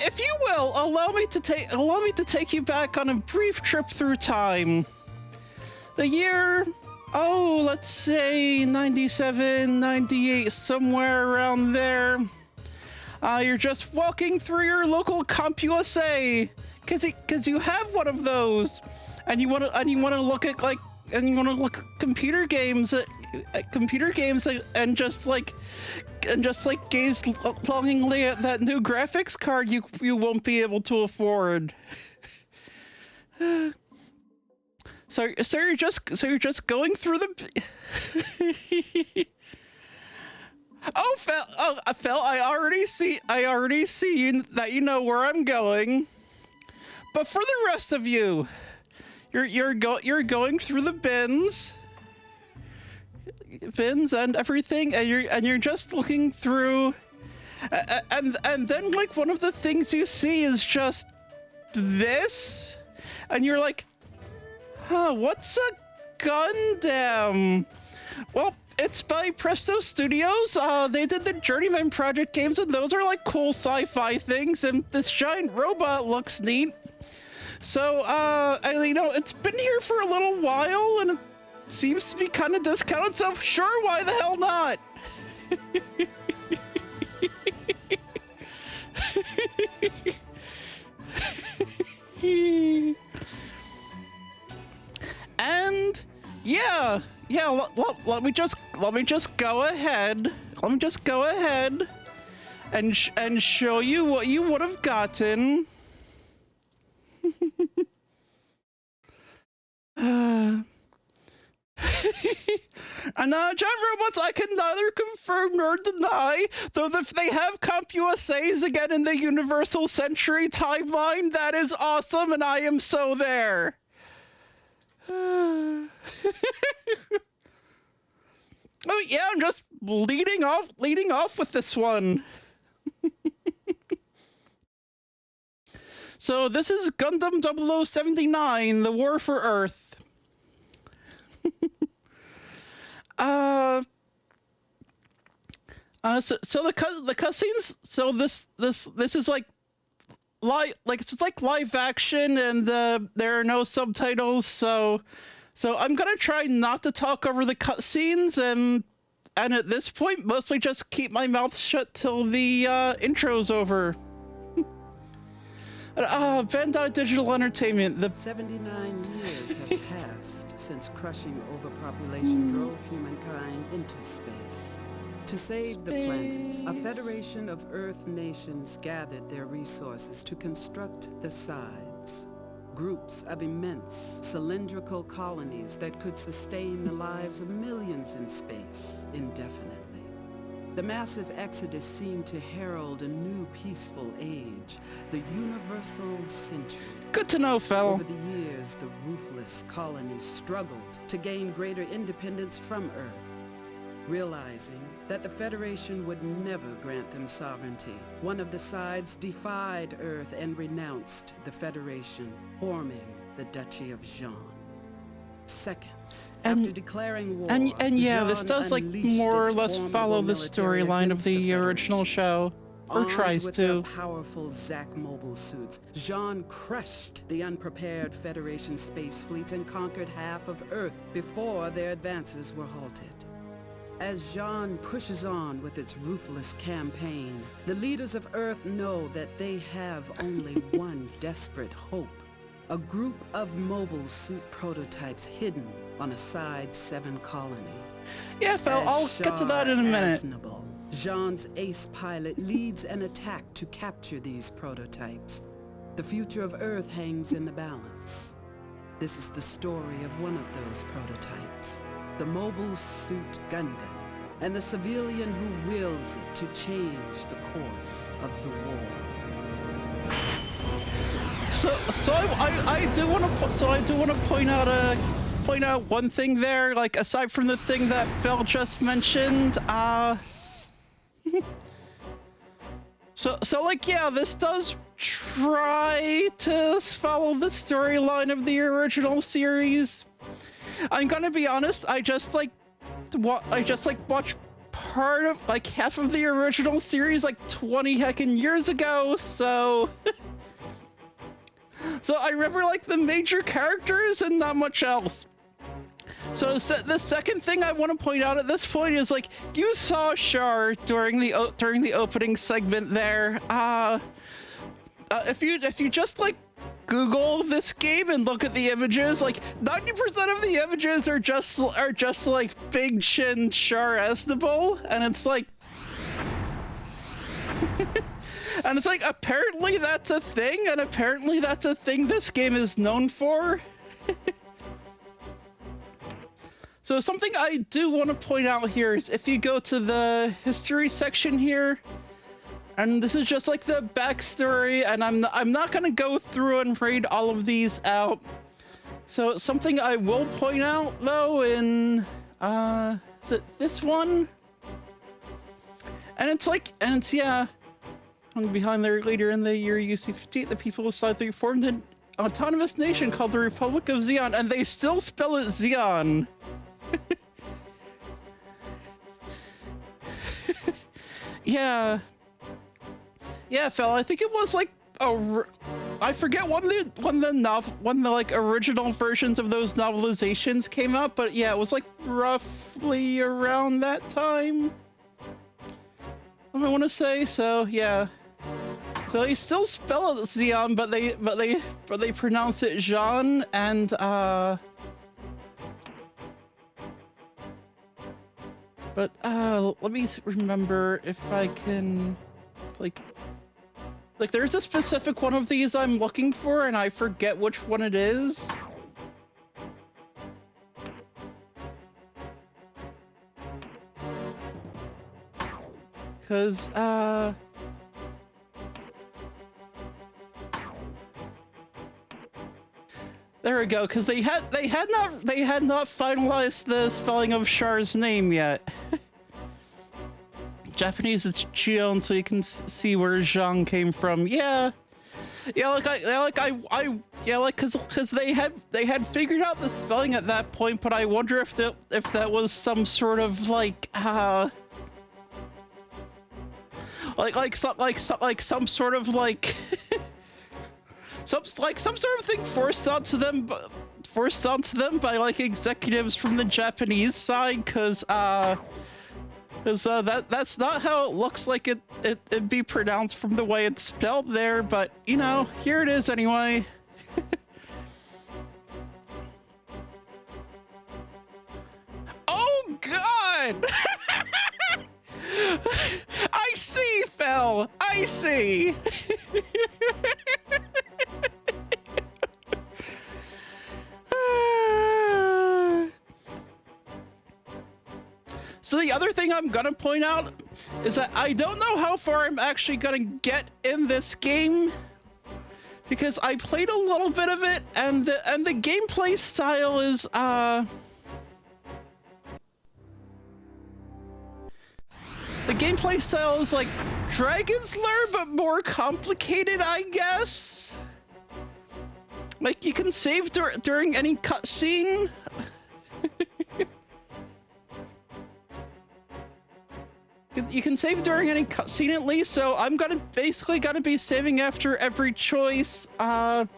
if you will, allow me to take you back on a brief trip through time. The year, let's say 97, 98, somewhere around there. You're just walking through your local CompUSA, cause you have one of those, and you wanna look at computer games and just gaze longingly at that new graphics card you won't be able to afford. So you're just going through the. Phil, I already see that you know where I'm going. But for the rest of you, you're going through the bins and everything, and you're just looking through, and then like one of the things you see is just this, and you're like, what's a Gundam? Well, it's by Presto Studios. They did the Journeyman Project games, and those are like cool sci-fi things, and this giant robot looks neat. So, it's been here for a little while, and it seems to be kind of discounted, so sure, why the hell not? And yeah, let me just go ahead. Let me just go ahead and show you what you would have gotten. And giant robots I can neither confirm nor deny, though if they have CompUSAs again in the Universal Century timeline, that is awesome, and I am so there. Oh yeah, I'm just leading off with this one. So this is Gundam 0079, The War for Earth. So the cutscenes. So this is like it's like live action, and there are no subtitles. So I'm gonna try not to talk over the cutscenes, and at this point, mostly just keep my mouth shut till the intro's over. Bandai Digital Entertainment. The 79 years have passed since crushing overpopulation drove humankind into space. To save the planet, a federation of Earth nations gathered their resources to construct the sides. Groups of immense cylindrical colonies that could sustain the lives of millions in space indefinitely. The massive exodus seemed to herald a new peaceful age, the universal century. Good to know, Fel. Over the years, the ruthless colonies struggled to gain greater independence from Earth, realizing that the Federation would never grant them sovereignty. One of the sides defied Earth and renounced the Federation, forming the Duchy of Jean. Seconds after declaring war, and yeah, Jean this does like more or less follow the storyline of the original show, or tries with to. their powerful Zack mobile suits, Jean crushed the unprepared Federation space fleets and conquered half of Earth before their advances were halted. As Jean pushes on with its ruthless campaign, the leaders of Earth know that they have only one desperate hope. A group of mobile suit prototypes hidden on a Side 7 colony. Yeah, Fel, I'll get to that in a minute. Jean's ace pilot leads an attack to capture these prototypes. The future of Earth hangs in the balance. This is the story of one of those prototypes, the mobile suit Gundam, and the civilian who wills it to change the course of the war. So I do want to point out one thing there, like aside from the thing that Phil just mentioned. So like, yeah, this does try to follow the storyline of the original series. I'm gonna be honest, I just like watch part of, like, half of the original series, like, 20 heckin' years ago, so... So I remember, like, the major characters and not much else. So the second thing I want to point out at this point is, like, you saw Char during the opening segment there. If you just, like, Google this game and look at the images, like 90% of the images are just like big chin Char Estabile, and it's like and it's like apparently that's a thing, and apparently that's a thing this game is known for. So something I do want to point out here is if you go to the history section here, and this is just like the backstory, and I'm not gonna go through and read all of these out. So something I will point out though in is it this one? And it's yeah. Behind their leader in the year UC58, the people of Scythe formed an autonomous nation called the Republic of Xeon, and they still spell it Xeon. Yeah. Yeah, Phil, I think it was like I forget when the like original versions of those novelizations came out, but yeah, it was like roughly around that time. I want to say, so yeah. So they still spell it Xeon, but they pronounce it Jean, and but let me remember if I can, like there's a specific one of these I'm looking for, and I forget which one it is. Cause there we go, because they had not finalized the spelling of Char's name yet. Japanese it's Chion, so you can see where Zhang came from. Yeah, because they had figured out the spelling at that point, but I wonder if that was some sort of like some sort of like some sort of thing forced onto them by like executives from the Japanese side, because that's not how it looks like it'd be pronounced from the way it's spelled there, but you know, here it is anyway. Oh god. I see, Fel. I see. So the other thing I'm gonna point out is that I don't know how far I'm actually gonna get in this game, because I played a little bit of it, and the gameplay style is the gameplay style is like Dragon's Lair, but more complicated, I guess. Like, you can save during any cutscene. You can save during any cutscene at least, so I'm basically gonna be saving after every choice. And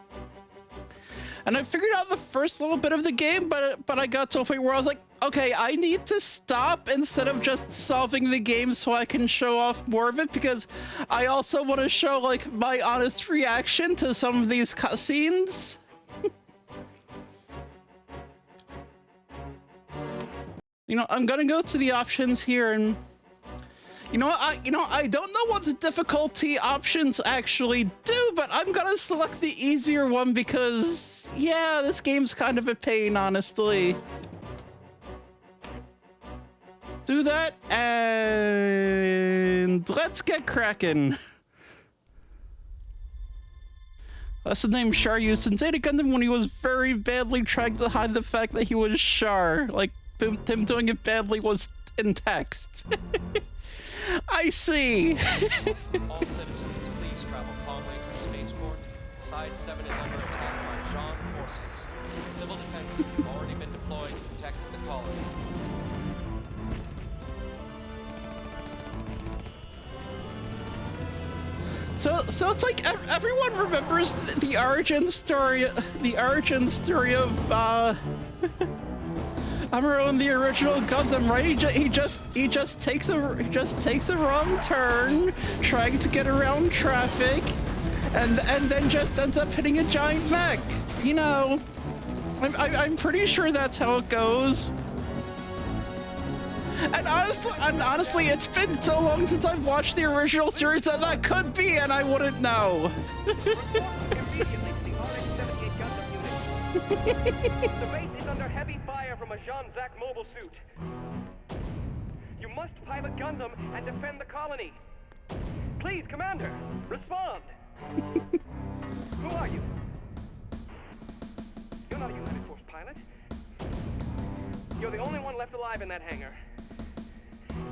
I figured out the first little bit of the game, but I got to a point where I was like, okay, I need to stop instead of just solving the game so I can show off more of it, because I also want to show like my honest reaction to some of these cutscenes. You know, I'm gonna go to the options here, and I don't know what the difficulty options actually do, but I'm gonna select the easier one because, yeah, this game's kind of a pain, honestly. Do that, and let's get cracking. That's the name Char used in Zeta Gundam when he was very badly trying to hide the fact that he was Char. Like, him doing it badly was in text. I see. All citizens, please travel calmly to the spaceport. Side 7 is under attack by Jean forces. Civil defenses have already been deployed to protect the colony. So it's like everyone remembers the origin story of Amuro in the original Gundam, right? He just takes a wrong turn, trying to get around traffic, and then just ends up hitting a giant mech. You know, I'm pretty sure that's how it goes. And honestly, it's been so long since I've watched the original series that could be, and I wouldn't know. The base is under heavy fire from a Jean-Zac mobile suit. You must pilot Gundam and defend the colony. Please, Commander, respond. Who are you? You're not a United Force pilot. You're the only one left alive in that hangar.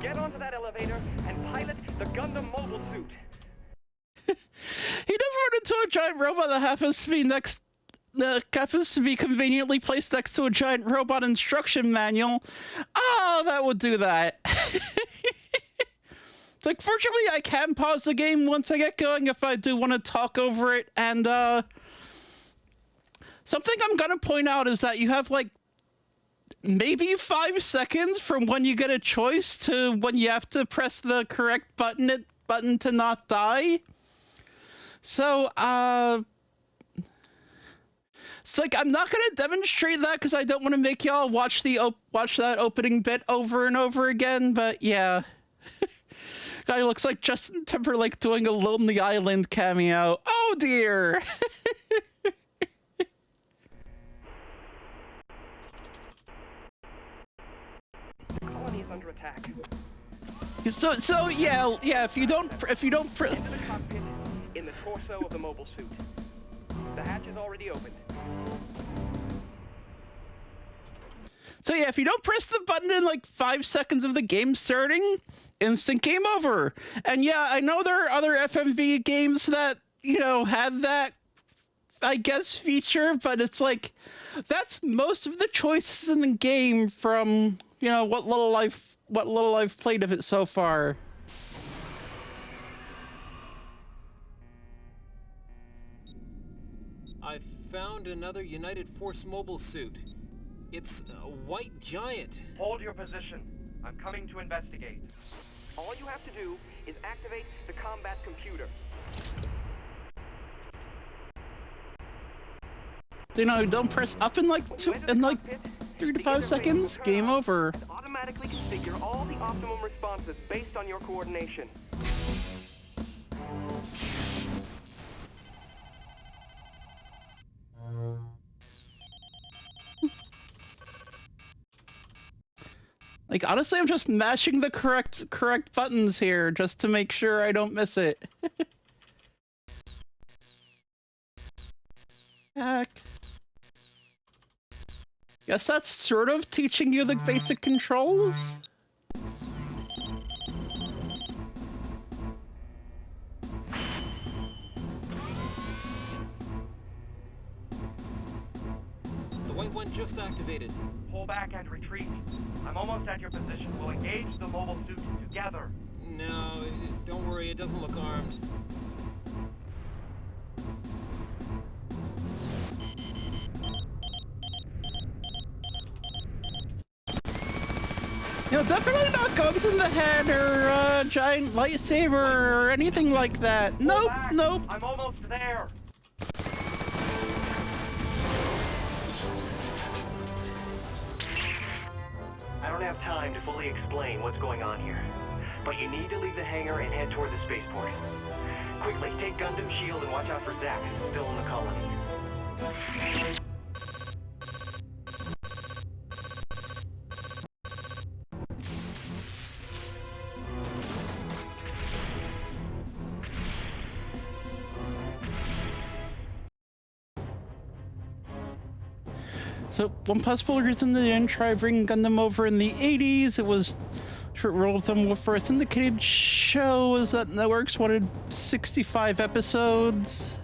Get onto that elevator and pilot the Gundam mobile suit. He does run into a giant robot that happens to be conveniently placed next to a giant robot instruction manual. Oh, that would do that. It's like, fortunately, I can pause the game once I get going if I do want to talk over it. And something I'm gonna point out is that you have like maybe 5 seconds from when you get a choice to when you have to press the correct button to not die. So, it's like, I'm not gonna demonstrate that because I don't want to make y'all watch that opening bit over and over again, but yeah. Guy looks like Justin Timberlake doing a Lonely Island cameo. Oh dear! The colony is under attack. So yeah, if you don't Into the cockpit in the torso of the mobile suit. The hatch is already open. So yeah, if you don't press the button in like 5 seconds of the game starting, instant game over. And yeah, I know there are other FMV games that, you know, had that, I guess, feature, but it's like, that's most of the choices in the game from, you know, what little I've played of it so far. I've found another United Force mobile suit. It's a white giant. Hold your position. I'm coming to investigate. All you have to do is activate the combat computer. You know, don't press up in like 3 to 5 seconds, game over. And automatically configure all the optimum responses based on your coordination. Like, honestly, I'm just mashing the correct buttons here just to make sure I don't miss it. Heck. Guess that's sort of teaching you the basic controls. The white one just activated. Pull back and retreat. I'm almost at your position. We'll engage the mobile suit together. No, don't worry, it doesn't look armed. You know, definitely not guns in the head or a giant lightsaber or anything like that. Pull Nope, back. nope. I'm almost there. I don't have time to fully explain what's going on here, but you need to leave the hangar and head toward the spaceport. Quickly, take Gundam shield and watch out for Zax, still in the colony. So, one possible reason they didn't try bringing Gundam over in the 80s, it was short rule with them for a syndicated show, is that networks wanted 65 episodes.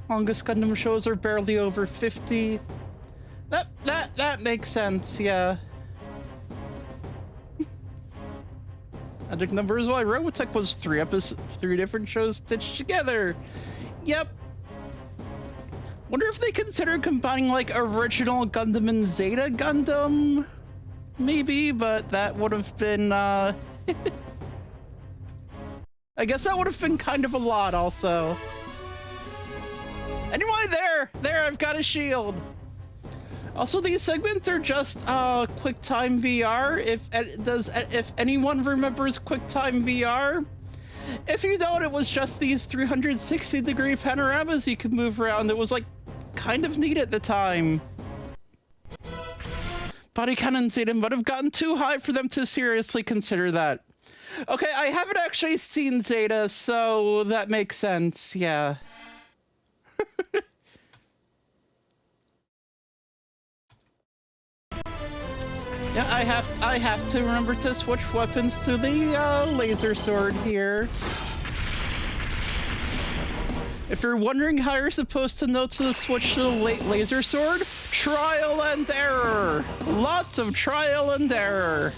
Longest Gundam shows are barely over 50. That makes sense, yeah. Magic number is why Robotech was three different shows stitched together. Yep. Wonder if they consider combining like original Gundam and Zeta Gundam? Maybe, but that would have been I guess that would have been kind of a lot also. Anyway, there, I've got a shield. Also, these segments are just QuickTime VR. If anyone remembers QuickTime VR, if you don't, it was just these 360-degree panoramas you could move around. It was like kind of neat at the time. Body cannon Zeta might have gotten too high for them to seriously consider that. Okay, I haven't actually seen Zeta, so that makes sense. Yeah. Yeah, I have to remember to switch weapons to the laser sword here. If you're wondering how you're supposed to know to switch to the laser sword, trial and error. Lots of trial and error.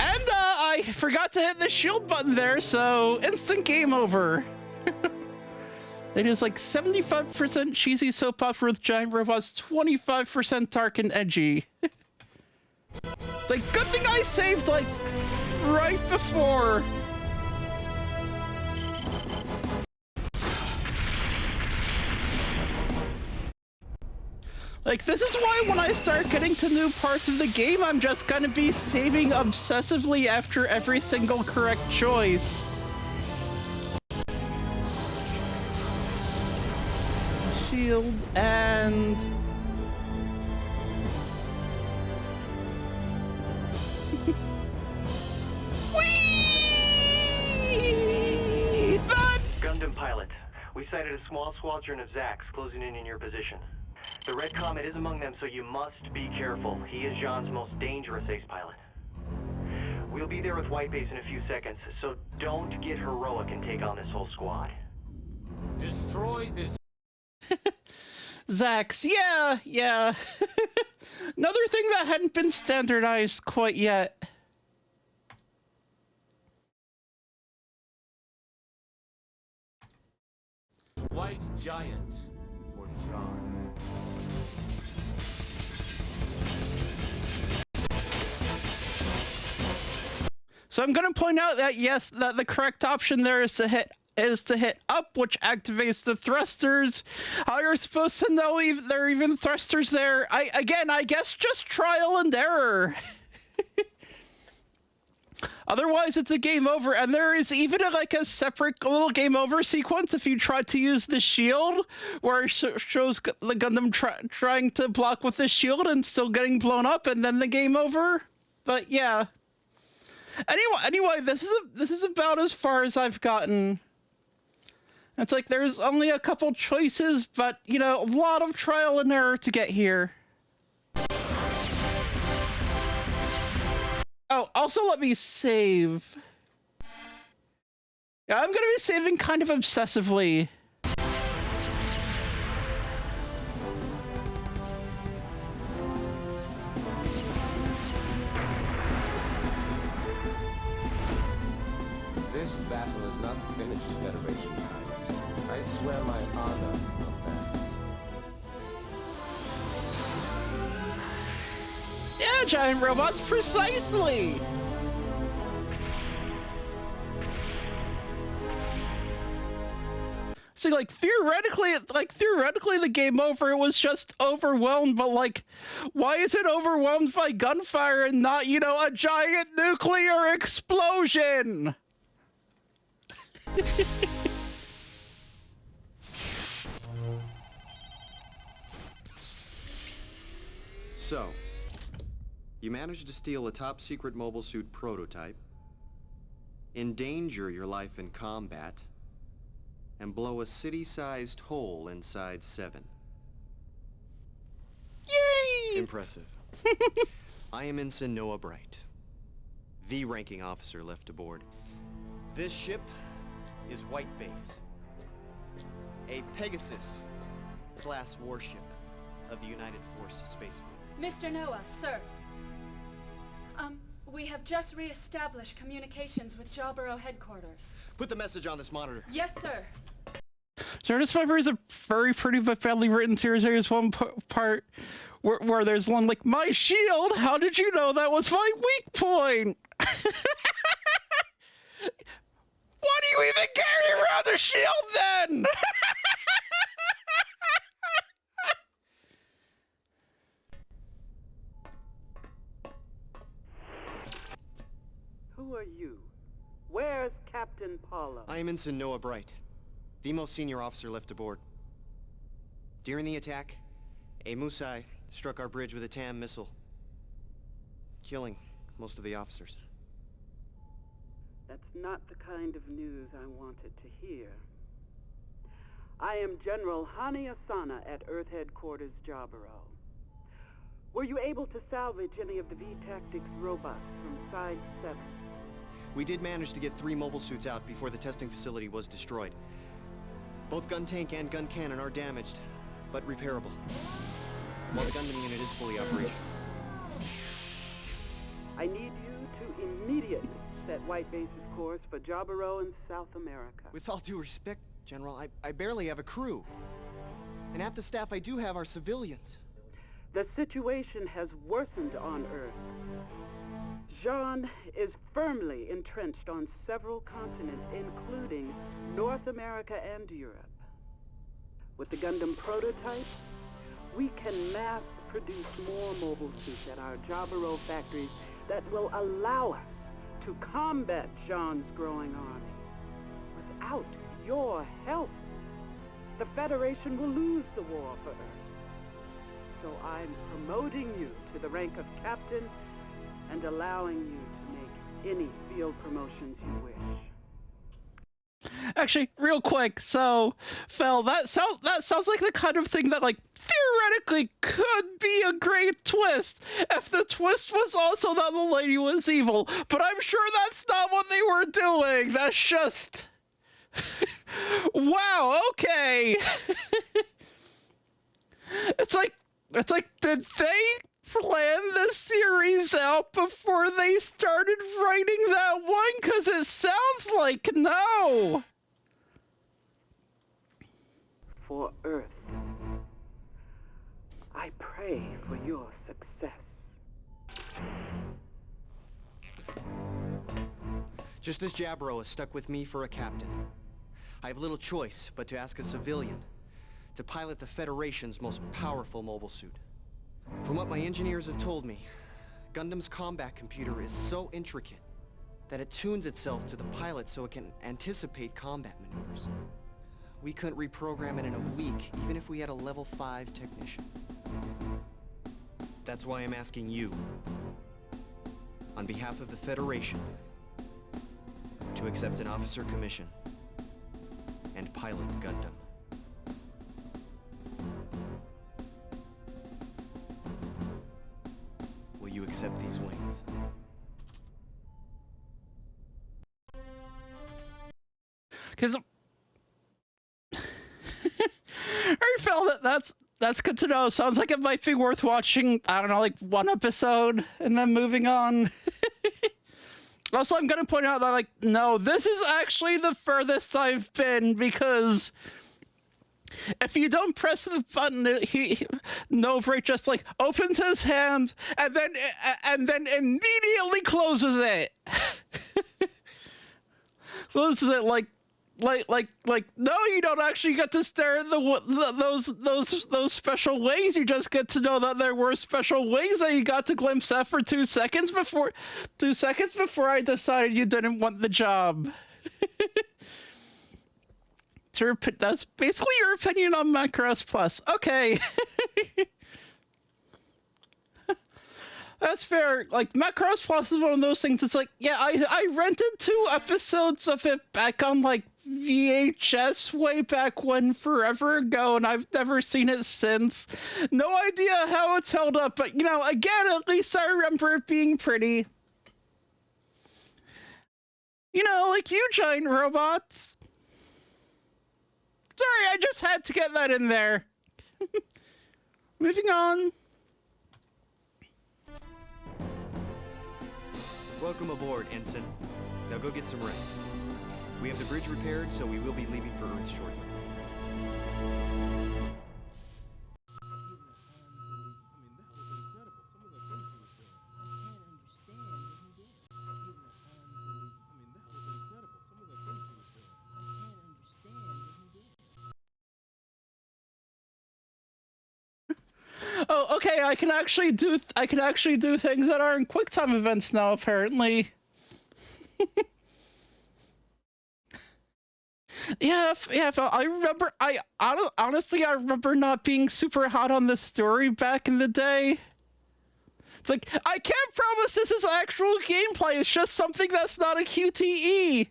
And I forgot to hit the shield button there, so instant game over. It is like 75% cheesy soap opera with giant robots, 25% dark and edgy. Like, good thing I saved, like, right before. Like, this is why when I start getting to new parts of the game, I'm just gonna be saving obsessively after every single correct choice. Shield and... Whee! Thud! Gundam pilot, we sighted a small squadron of Zax closing in your position. The Red Comet is among them, so you must be careful. He is Jean's most dangerous ace pilot. We'll be there with White Base in a few seconds, so don't get heroic and take on this whole squad. Destroy this. Zax, yeah. Another thing that hadn't been standardized quite yet. White Giant for Jean. So I'm gonna point out that yes, that the correct option there is to hit up, which activates the thrusters. How you're supposed to know there are even thrusters there? I guess just trial and error. Otherwise, it's a game over, and there is even like a separate little game over sequence if you try to use the shield, where it shows the Gundam trying to block with the shield and still getting blown up, and then the game over. But yeah. Anyway, this is about as far as I've gotten. It's like there's only a couple choices, but you know, a lot of trial and error to get here. Oh, also let me save. Yeah, I'm gonna be saving kind of obsessively. This battle is not finished, Federation pilot. I swear my honor on that. Yeah, giant robots, precisely! See, like, theoretically, the game over, it was just overwhelmed, but, like, why is it overwhelmed by gunfire and not, you know, a giant nuclear explosion? So, you managed to steal a top-secret mobile suit prototype, endanger your life in combat, and blow a city-sized hole inside 7. Yay! Impressive. I am Ensign Noah Bright, the ranking officer left aboard. This ship is White Base, a Pegasus-class warship of the United Force Space Fleet. Mr. Noah, sir. We have just re-established communications with Jawborough headquarters. Put the message on this monitor. Yes, sir. Jonas Fiber is a very pretty but badly written series. There's one part where there's one like, my shield, how did you know that was my weak point? Why do you even carry around the shield then? Who are you? Where's Captain Paulo? I am Ensign Noah Bright, the most senior officer left aboard. During the attack, a Musai struck our bridge with a TAM missile, killing most of the officers. That's not the kind of news I wanted to hear. I am General Hani Asana at Earth Headquarters Jawborough. Were you able to salvage any of the V-Tactics robots from Side 7? We did manage to get 3 mobile suits out before the testing facility was destroyed. Both gun tank and gun cannon are damaged, but repairable, while the Gundam unit is fully operational. I need you to immediately set White Base's course for Jawborough in South America. With all due respect, General, I barely have a crew. And half the staff I do have are civilians. The situation has worsened on Earth. Jean is firmly entrenched on several continents, including North America and Europe. With the Gundam prototype, we can mass produce more mobile suits at our Jawborough factories that will allow us to combat Jean's growing army. Without your help, the Federation will lose the war for Earth. So I'm promoting you to the rank of captain and allowing you to make any field promotions you wish. Actually, real quick, so, Phil, that sounds like the kind of thing that, like, theoretically could be a great twist if the twist was also that the lady was evil, but I'm sure that's not what they were doing. That's just... wow, okay. It's like, did they plan this series out before they started writing that one? Because it sounds like no. For Earth, I pray for your success. Just as Jawborough is stuck with me for a captain, I have little choice but to ask a civilian to pilot the Federation's most powerful mobile suit. From what my engineers have told me, Gundam's combat computer is so intricate that it tunes itself to the pilot so it can anticipate combat maneuvers. We couldn't reprogram it in a week, even if we had a level 5 technician. That's why I'm asking you, on behalf of the Federation, to accept an officer commission and pilot Gundam. Will you accept these wings? Because I felt that's good to know. Sounds like it might be worth watching, I don't know, like one episode and then moving on. Also, I'm going to point out that, like, no, this is actually the furthest I've been, because if you don't press the button, Novray just, like, opens his hand and then immediately closes it. Closes it like, no, you don't actually get to stare at those special wings. You just get to know that there were special wings that you got to glimpse at for 2 seconds before I decided you didn't want the job. That's basically your opinion on Macross Plus. Okay. That's fair. Like, Macross Plus is one of those things. It's like, yeah, I rented 2 episodes of it back on, like, VHS way back when, forever ago, and I've never seen it since. No idea how it's held up, but, you know, again, at least I remember it being pretty. You know, like you giant robots. Sorry, I just had to get that in there. Moving on. Welcome aboard, Ensign. Now go get some rest. We have the bridge repaired, so we will be leaving for Earth shortly. Oh, okay. I can actually do things that aren't QuickTime events now. Apparently. Yeah, I remember. Honestly, I remember not being super hot on this story back in the day. It's like, I can't promise this is actual gameplay. It's just something that's not a QTE.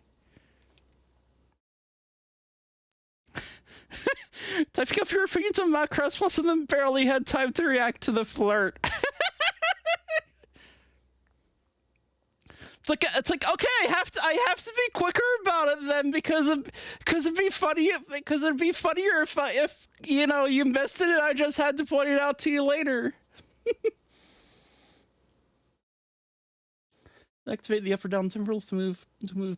Typing up your opinions on Macross wasn't then barely had time to react to the flirt. It's like okay, I have to be quicker about it then because it'd be funny because it'd be funnier if you know you missed it and I just had to point it out to you later. Activate the up or down symbols to move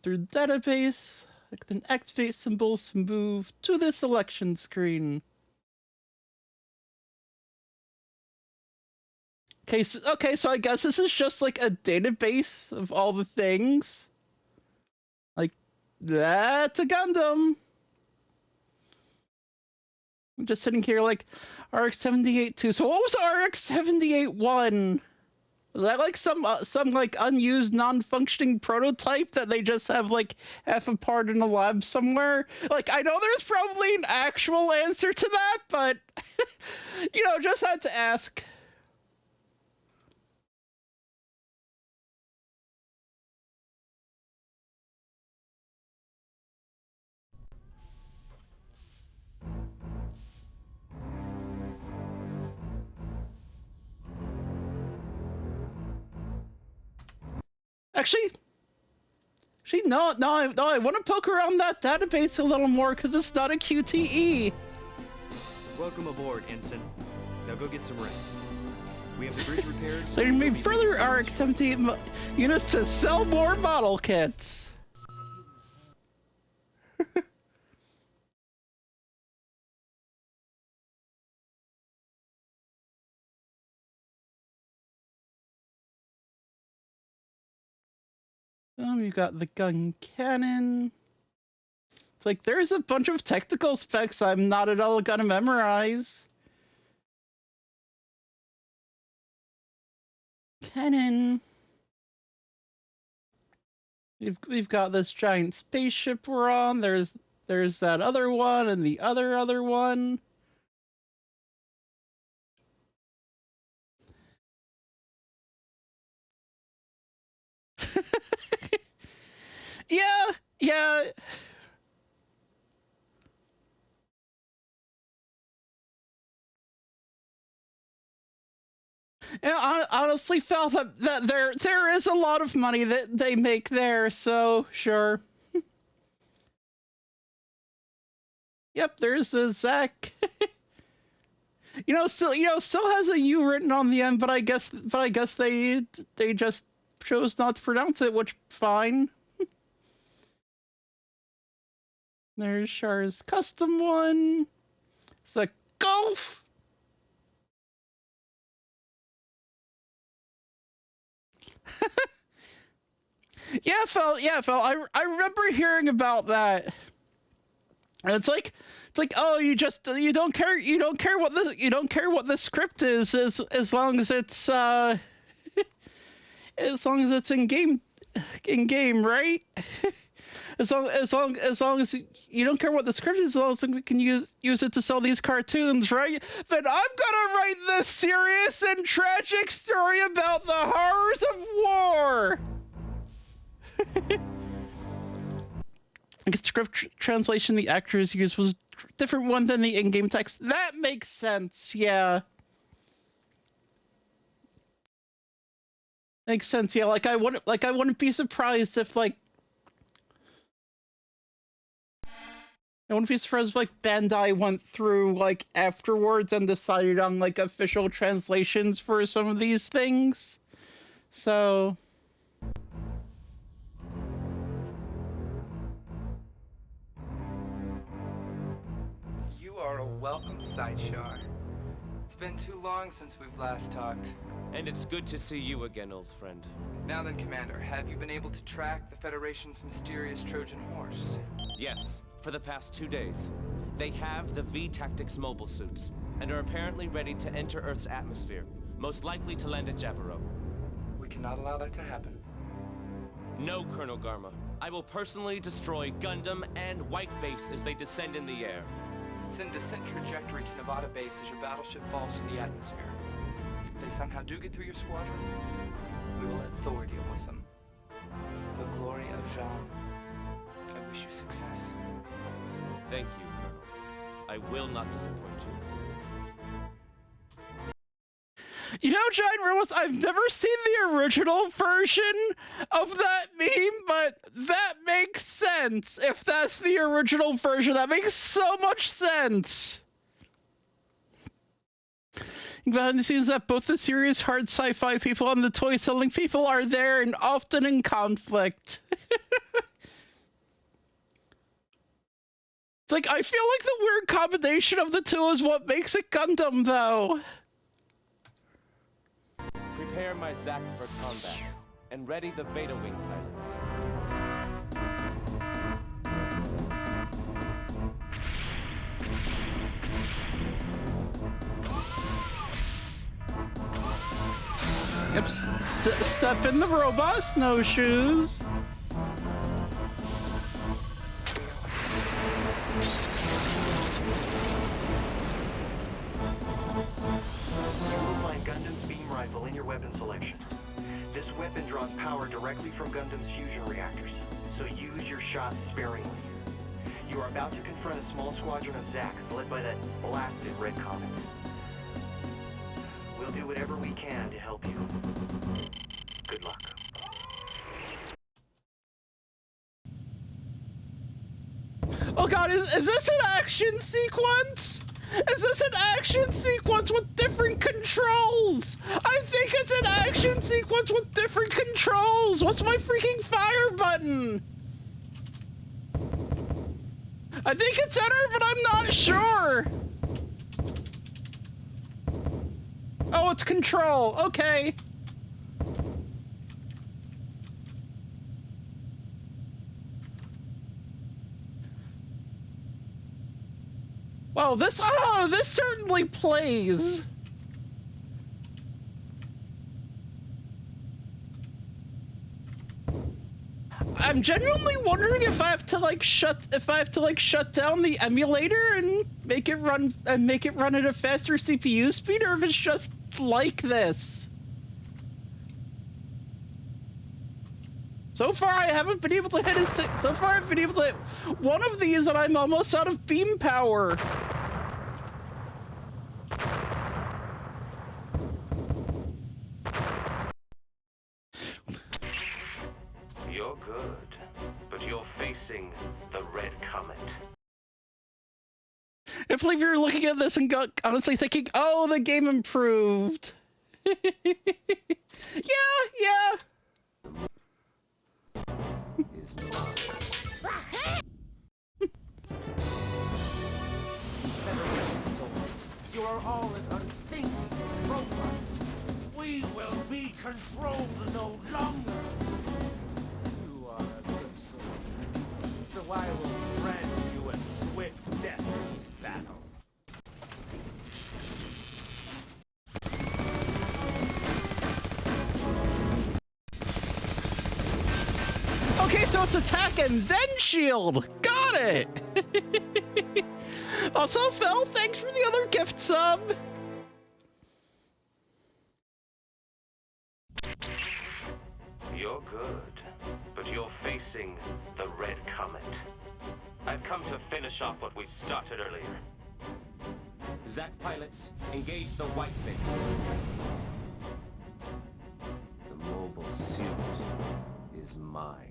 through the database. Then activate symbols to move to the selection screen. Okay, so I guess this is just like a database of all the things. Like, that's a Gundam. I'm just sitting here like, RX-78-2. So what was RX-78-1? Was that like some like unused non-functioning prototype that they just have like half a part in a lab somewhere? Like, I know there's probably an actual answer to that, but you know, just had to ask. Actually, no, I want to poke around that database a little more because it's not a QTE. Welcome aboard, Ensign. Now go get some rest. We have the bridge repaired. So you made further RX-78 units to sell more model kits. You got the gun cannon. It's like there's a bunch of technical specs I'm not at all gonna memorize. Cannon. We've got this giant spaceship we're on. There's that other one and the other one. Yeah. And I honestly felt that there is a lot of money that they make there, so sure. Yep, there's a Zach. Still has a U written on the end, but I guess they just chose not to pronounce it, which fine. There's Char's custom one. It's like golf. Yeah, Phil. I remember hearing about that. And it's like, oh, you don't care what the script is as long as it's as long as it's in game, right? As long as you don't care what the script is, as long as we can use it to sell these cartoons, right? Then I'm gonna write this serious and tragic story about the horrors of war. The script translation the actors used was a different one than the in-game text. That makes sense, yeah. Makes sense, yeah. I wouldn't be surprised if I wouldn't be surprised if Bandai went through afterwards and decided on official translations for some of these things. So welcome sight, Shar. It's been too long since we've last talked. And it's good to see you again, old friend. Now then, Commander, have you been able to track the Federation's mysterious Trojan horse? Yes, for the past 2 days. They have the V-Tactics mobile suits, and are apparently ready to enter Earth's atmosphere, most likely to land at Jaburo. We cannot allow that to happen. No, Colonel Garma. I will personally destroy Gundam and White Base as they descend in the air. Send descent trajectory to Nevada Base as your battleship falls to the atmosphere. If they somehow do get through your squadron, we will let Thor deal with them. For the glory of Jean, I wish you success. Thank you, Colonel. I will not disappoint you. You know, Giant Robots, I've never seen the original version of that meme, but that makes sense. If that's the original version, that makes so much sense. Behind the scenes that both the serious hard sci-fi people and the toy selling people are there and often in conflict. It's like, I feel like the weird combination of the two is what makes it Gundam, though. Prepare my Zack for combat, and ready the Beta Wing pilots. Yep, step in the robot snowshoes. Gundam's beam rifle in your weapon selection. This weapon draws power directly from Gundam's fusion reactors, so use your shots sparingly. You are about to confront a small squadron of Zaks led by that blasted Red Comet. We'll do whatever we can to help you. Good luck. Oh god, is this an action sequence? Is this an action sequence with different controls? I think it's an action sequence with different controls. What's my freaking fire button? I think it's enter, but I'm not sure. Oh, it's control. Okay. Well, this certainly plays. I'm genuinely wondering if I have to shut down the emulator and make it run at a faster CPU speed, or if it's just like this. So far, I haven't been able to hit so far I've been able to hit one of these, and I'm almost out of beam power. You're good, but you're facing the Red Comet. I believe you're looking at this and honestly thinking, oh, the game improved. Yeah. Is mine. Federation soldiers, you are all as unthinking as robots. We will be controlled no longer. You are a good soldier, so I will grant you a swift death in battle. Okay, so it's attack and then shield. Got it. Also, Phil, thanks for the other gift sub. You're good, but you're facing the Red Comet. I've come to finish off what we started earlier. Zack pilots, engage the White Base. The mobile suit is mine.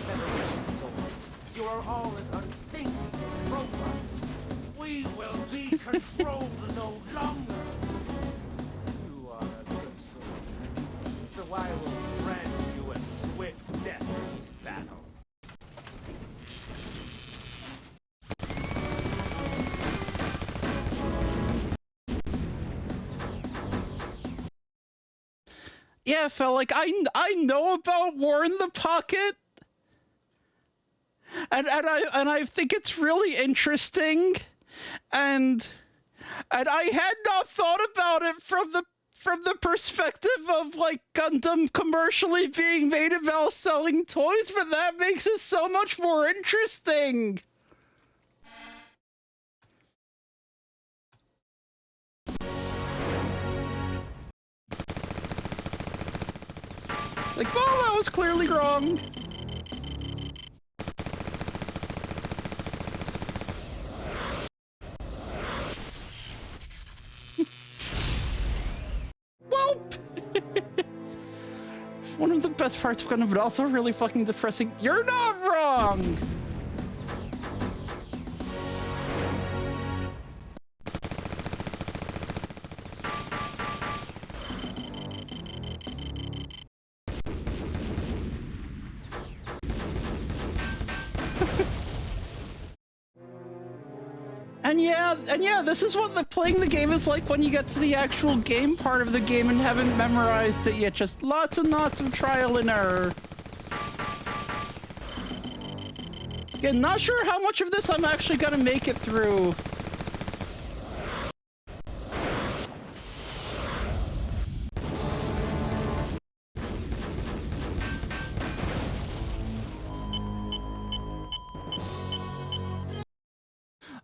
Federation soldiers, you are all as unthinking as robots. We will be controlled no longer. You are a good soldier, so I will grant you a swift death in battle. Yeah, Phil, like, I know about War in the Pocket, and I think it's really interesting, and I had not thought about it from the perspective of, like, Gundam commercially being made about selling toys, but that makes it so much more interesting. Like, well, that was clearly wrong. Well, one of the best parts of Gundam, but also really fucking depressing. You're not wrong! And yeah, this is what playing the game is like when you get to the actual game part of the game and haven't memorized it yet. Just lots and lots of trial and error. Again, not sure how much of this I'm actually gonna make it through.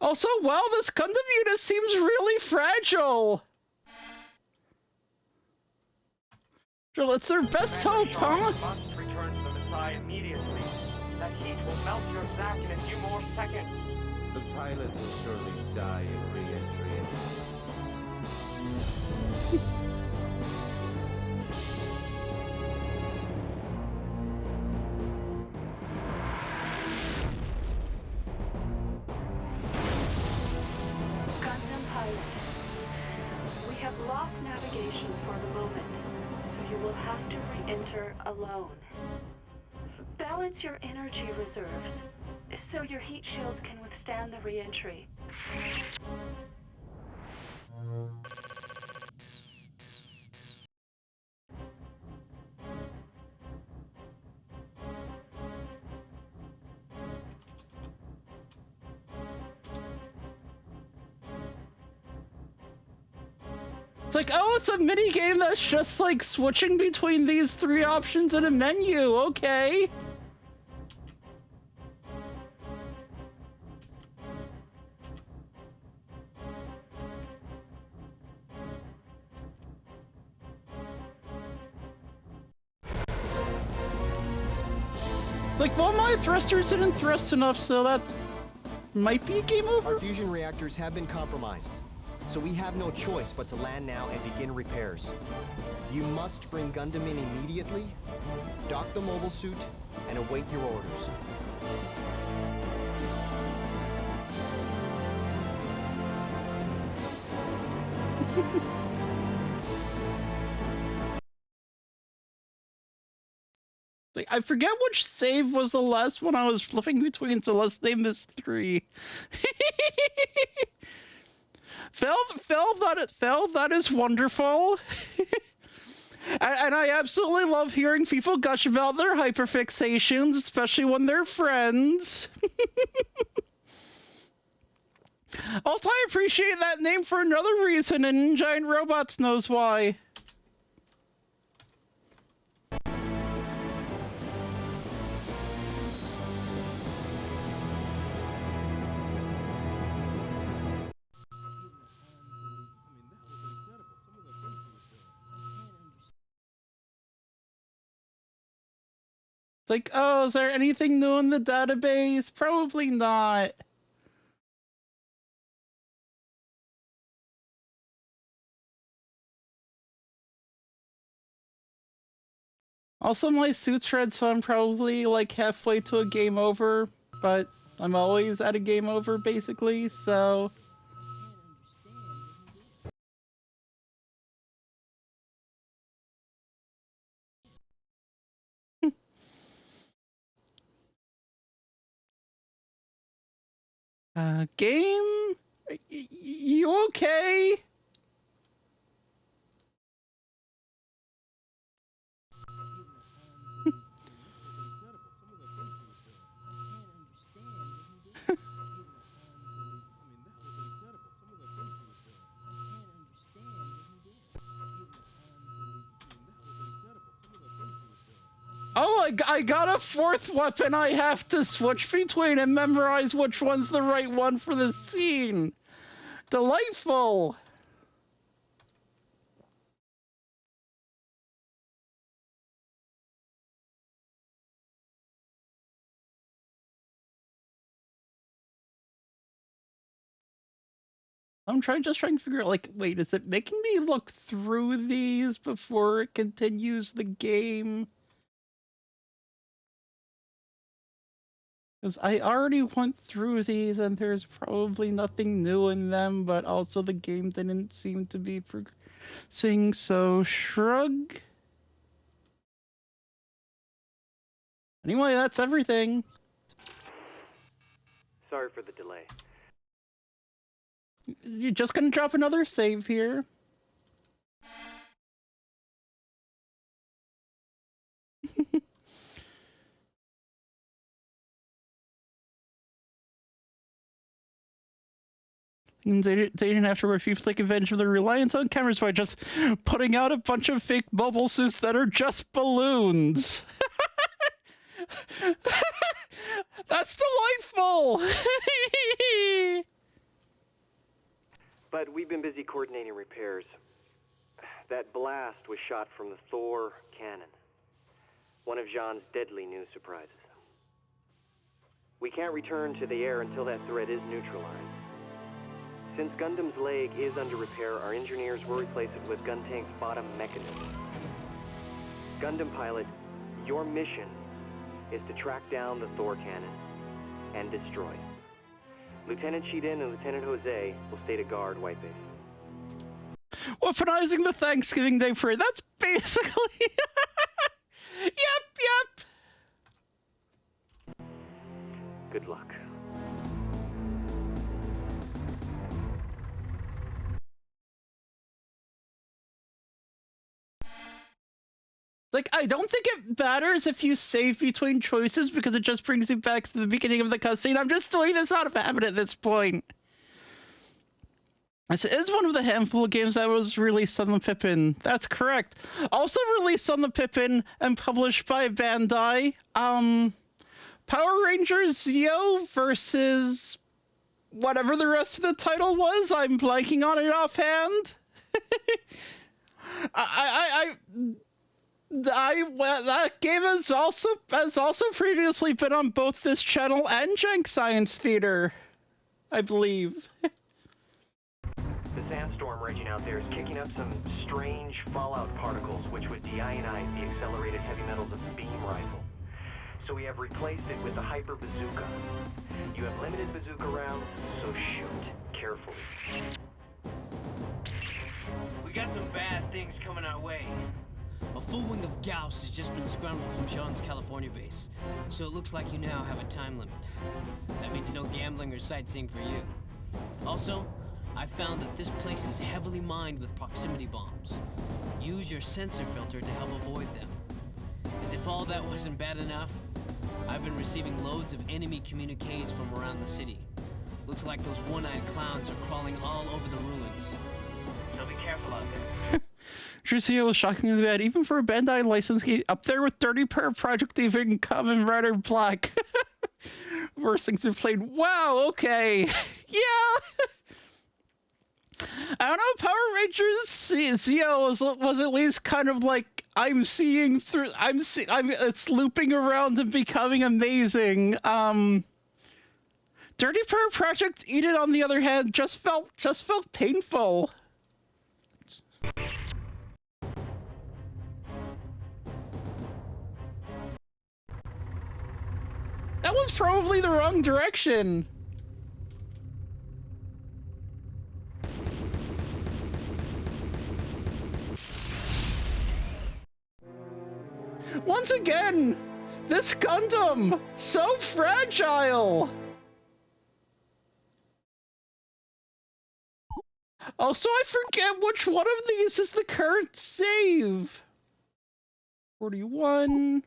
Also, wow, this Gundam unit seems really fragile. It's their best hope, huh? Must return to the Messiah immediately. That heat will melt your Zack in a few more seconds. The pilot will surely die in re-entry. Gundam pilot, we have lost navigation for the moment, so you will have to re-enter alone. Balance your energy reserves, so your heat shields can withstand the re-entry. It's like, oh, it's a mini game that's just like switching between these three options in a menu. Okay. It's like, well, my thrusters didn't thrust enough, so that might be a game over. Our fusion reactors have been compromised, so we have no choice but to land now and begin repairs. You must bring Gundam in immediately, dock the mobile suit, and await your orders. Like, I forget which save was the last one I was flipping between, so let's name this 3. Phil, that is wonderful. and I absolutely love hearing people gush about their hyperfixations, especially when they're friends. Also, I appreciate that name for another reason, and Giant Robots knows why. It's like, oh, is there anything new in the database? Probably not. Also, my suit's red, so I'm probably like halfway to a game over, but I'm always at a game over, basically, so... Game? You okay? I got a fourth weapon I have to switch between and memorize which one's the right one for the scene. Delightful. I'm just trying to figure out, like, wait, is it making me look through these before it continues the game? Because I already went through these and there's probably nothing new in them, but also the game didn't seem to be progressing, so shrug. Anyway, that's everything. Sorry for the delay. You're just gonna drop another save here. And they didn't have to refuse to take advantage of their reliance on cameras by just putting out a bunch of fake mobile suits that are just balloons. That's delightful! But we've been busy coordinating repairs. That blast was shot from the Thor cannon. One of Jean's deadly new surprises. We can't return to the air until that threat is neutralized. Since Gundam's leg is under repair, our engineers will replace it with Guntank's bottom mechanism. Gundam pilot, your mission is to track down the Thor cannon and destroy it. Lieutenant Shiden and Lieutenant Jose will stay to guard White Base. Weaponizing the Thanksgiving Day parade. That's basically... Yep. Good luck. Like, I don't think it matters if you save between choices because it just brings you back to the beginning of the cutscene. I'm just doing this out of habit at this point. This is one of the handful of games that was released on the Pippin. That's correct. Also released on the Pippin and published by Bandai. Power Rangers Zeo versus whatever the rest of the title was. I'm blanking on it offhand. That game has also previously been on both this channel and Jank Science Theater, I believe. The sandstorm raging out there is kicking up some strange fallout particles which would deionize the accelerated heavy metals of the beam rifle. So we have replaced it with the hyper bazooka. You have limited bazooka rounds, so shoot carefully. We got some bad things coming our way. A full wing of Gauss has just been scrambled from Sean's California base, so it looks like you now have a time limit. That means no gambling or sightseeing for you. Also, I found that this place is heavily mined with proximity bombs. Use your sensor filter to help avoid them. As if all that wasn't bad enough, I've been receiving loads of enemy communiques from around the city. Looks like those one-eyed clowns are crawling all over the ruins. So be careful out there. Zeo is shockingly bad, even for a Bandai license game, up there with Dirty Pair Project, even Kamen Rider Black. Worst things I've played. Wow, okay. Yeah. I don't know, Power Rangers Zeo was at least kind of like, it's looping around and becoming amazing. Dirty Pair Project Eat It, on the other hand, just felt painful. That was probably the wrong direction. Once again, this Gundam, so fragile. Also, I forget which one of these is the current save. 41.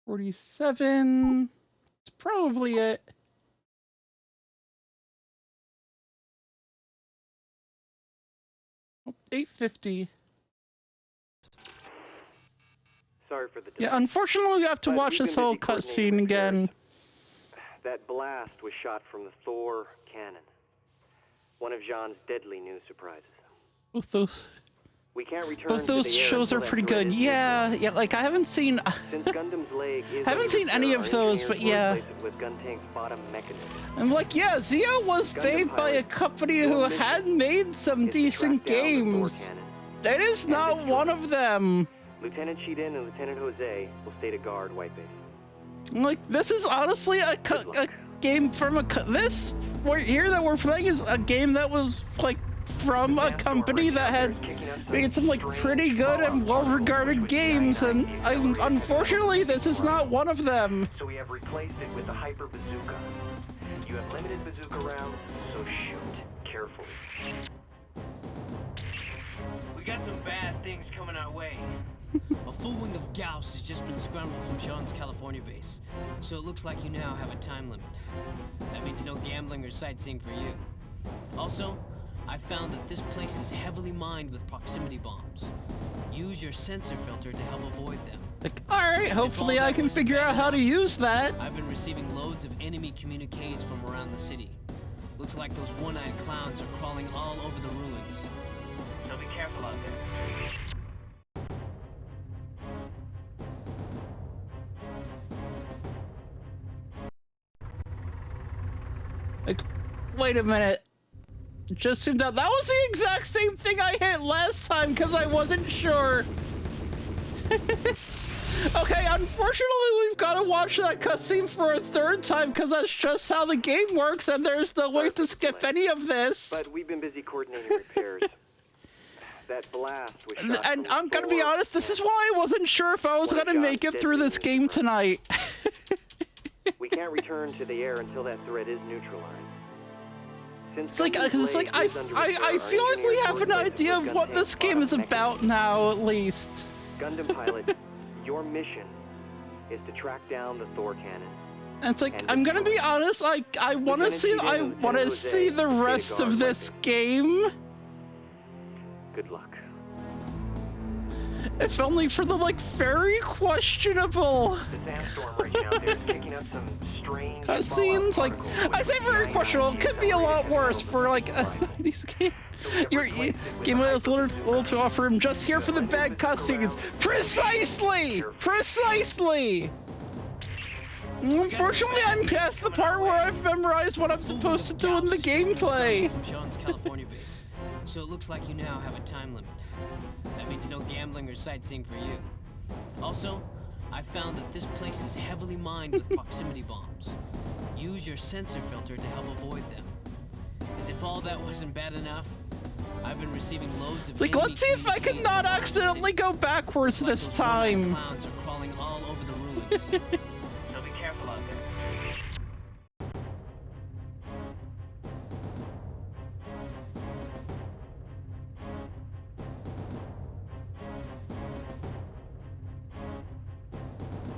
$47. It's probably it. 8:50. Sorry for the delay. Yeah, unfortunately, we have to But watch we've this been whole busy coordinating cutscene again. repairs. That blast was shot from the Thor cannon. One of Jean's deadly new surprises. Both those, We can't return both to those the air shows until are that pretty threat good. is Yeah, yeah. Like I haven't seen. Since Gundam's leg is Haven't seen under any repair, of those, our but engineers will yeah. replace it with Guntank's bottom mechanism. And like, yeah, Zio was made by a company who had made some decent games. It is not one of them. Lieutenant Shiden and Lieutenant Jose will stay to guard White Base. Like, this is honestly a game from this here that we're playing is a game that was like from a company that had made some like pretty good and well-regarded games, and unfortunately, this is not one of them. So we have replaced it with the Hyper Bazooka. You have limited bazooka rounds, so shoot carefully. We got some bad things coming our way. A full wing of Gauss has just been scrambled from Sean's California base, so it looks like you now have a time limit. That means no gambling or sightseeing for you. Also, I found that this place is heavily mined with proximity bombs. Use your sensor filter to help avoid them. Like, alright, hopefully I can figure out how to use that. I've been receiving loads of enemy communiques from around the city. Looks like those one-eyed clowns are crawling all over the ruins. So be careful out there. Like, wait a minute. Just seemed out. That was the exact same thing I hit last time because I wasn't sure. Okay, unfortunately, we've got to watch that cutscene for a third time because that's just how the game works, and there's no way to skip any of this. But we've been busy coordinating repairs. That blast was shot And from I'm gonna be Thor honest, this is why I wasn't sure if I was One of gonna make John's it through this deadly game tonight. We can't return to the air until that threat is neutralized. Since It's like, Gundam's it's like leg is under repair, I our feel like we engineers have will an replace it idea with of what Guntank's this game is bottom about now, at least. mechanism. Gundam pilot, your mission is to track down the Thor cannon. And it's like, I'm gonna be honest, I wanna see the rest of this game. Good luck. If only for the like very questionable The sandstorm raging out there is kicking up some strange cutscenes. Like, I say very questionable, it could be a lot worse for like these games. Your game was a little too off for him. Just here for the bad cutscenes. Precisely! Precisely! Unfortunately, I'm past the part where I've memorized what I'm supposed to do in the gameplay. From Sean's California base, so it looks like you now have a time limit. That means no gambling or sightseeing for you. Also, I found that this place is heavily mined with proximity bombs. Use your sensor filter to help avoid them. As if all that wasn't bad enough, I've been receiving loads of It's like, let's see if I can not accidentally go backwards this time. Clowns are crawling all over the ruins. So be careful out there.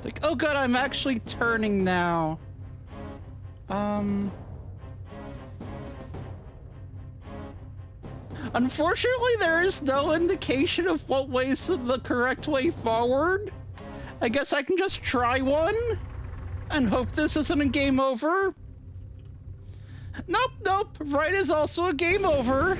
Like, oh good, I'm actually turning now. Unfortunately, there is no indication of what way is the correct way forward. I guess I can just try one and hope this isn't a game over. Nope, nope, right is also a game over.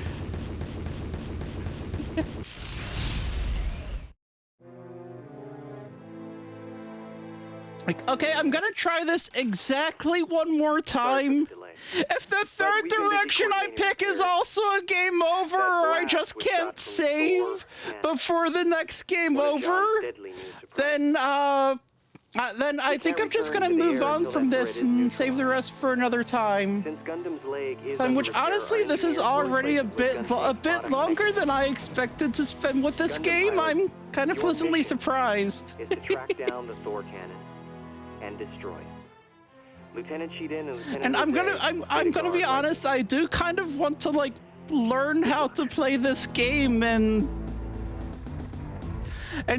Like, okay, I'm gonna try this exactly one more time. If the third direction I pick is also a game over, or I just can't save before the next game over, then I think I'm just gonna move on from this and save the rest for another time. Which honestly, this is already a bit longer than I expected to spend with this game. I'm kind of pleasantly surprised. Is to track down the Thor cannon and destroy it. Lieutenant Shiden and Lieutenant And I'm gonna be honest, I do kind of want to like learn how to play this game and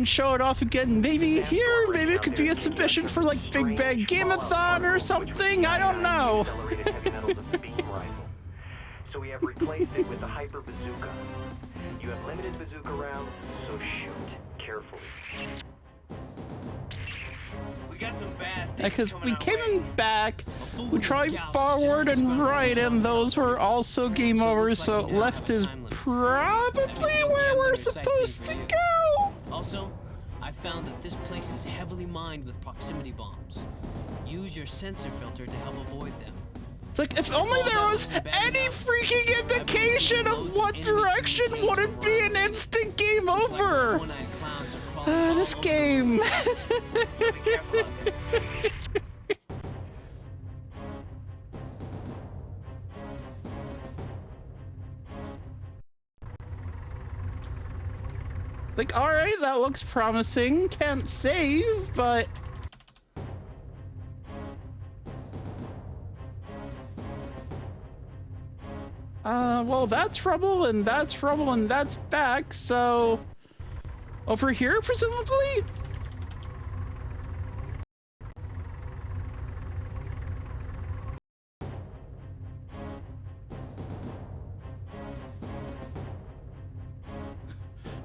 show it off again. Maybe here, maybe it could be a submission for like Big Bang Game-a-thon or something. I don't know. so we have replaced it with the hyper bazooka. You have limited bazooka rounds, so shoot carefully. We got some bad things Because coming we our came way. back, A full we wing of tried Gauss forward just been and scrambled right, from and John's those were California also base. game So it over, looks like so we now left have a is time limit. probably No where we're gambling or sightseeing supposed for to you. go. Also, I found that this place is heavily mined with proximity bombs. Use your sensor filter to help avoid them. It's like, if only there was any freaking indication of what direction, would it be an instant game over? This game. Like, alright, that looks promising. Can't save, but... well, that's rubble, and that's rubble, and that's back, so... Over here, presumably?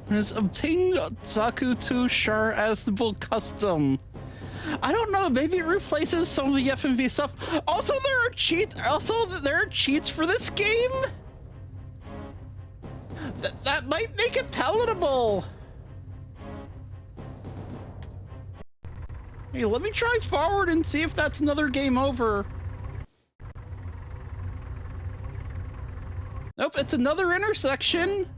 Has obtained Zaku 2 Char as the bull custom. I don't know, maybe it replaces some of the FMV stuff. Also, there are cheats. Also, there are cheats for this game. That might make it palatable. Hey, let me try forward and see if that's another game over. Nope, it's another intersection.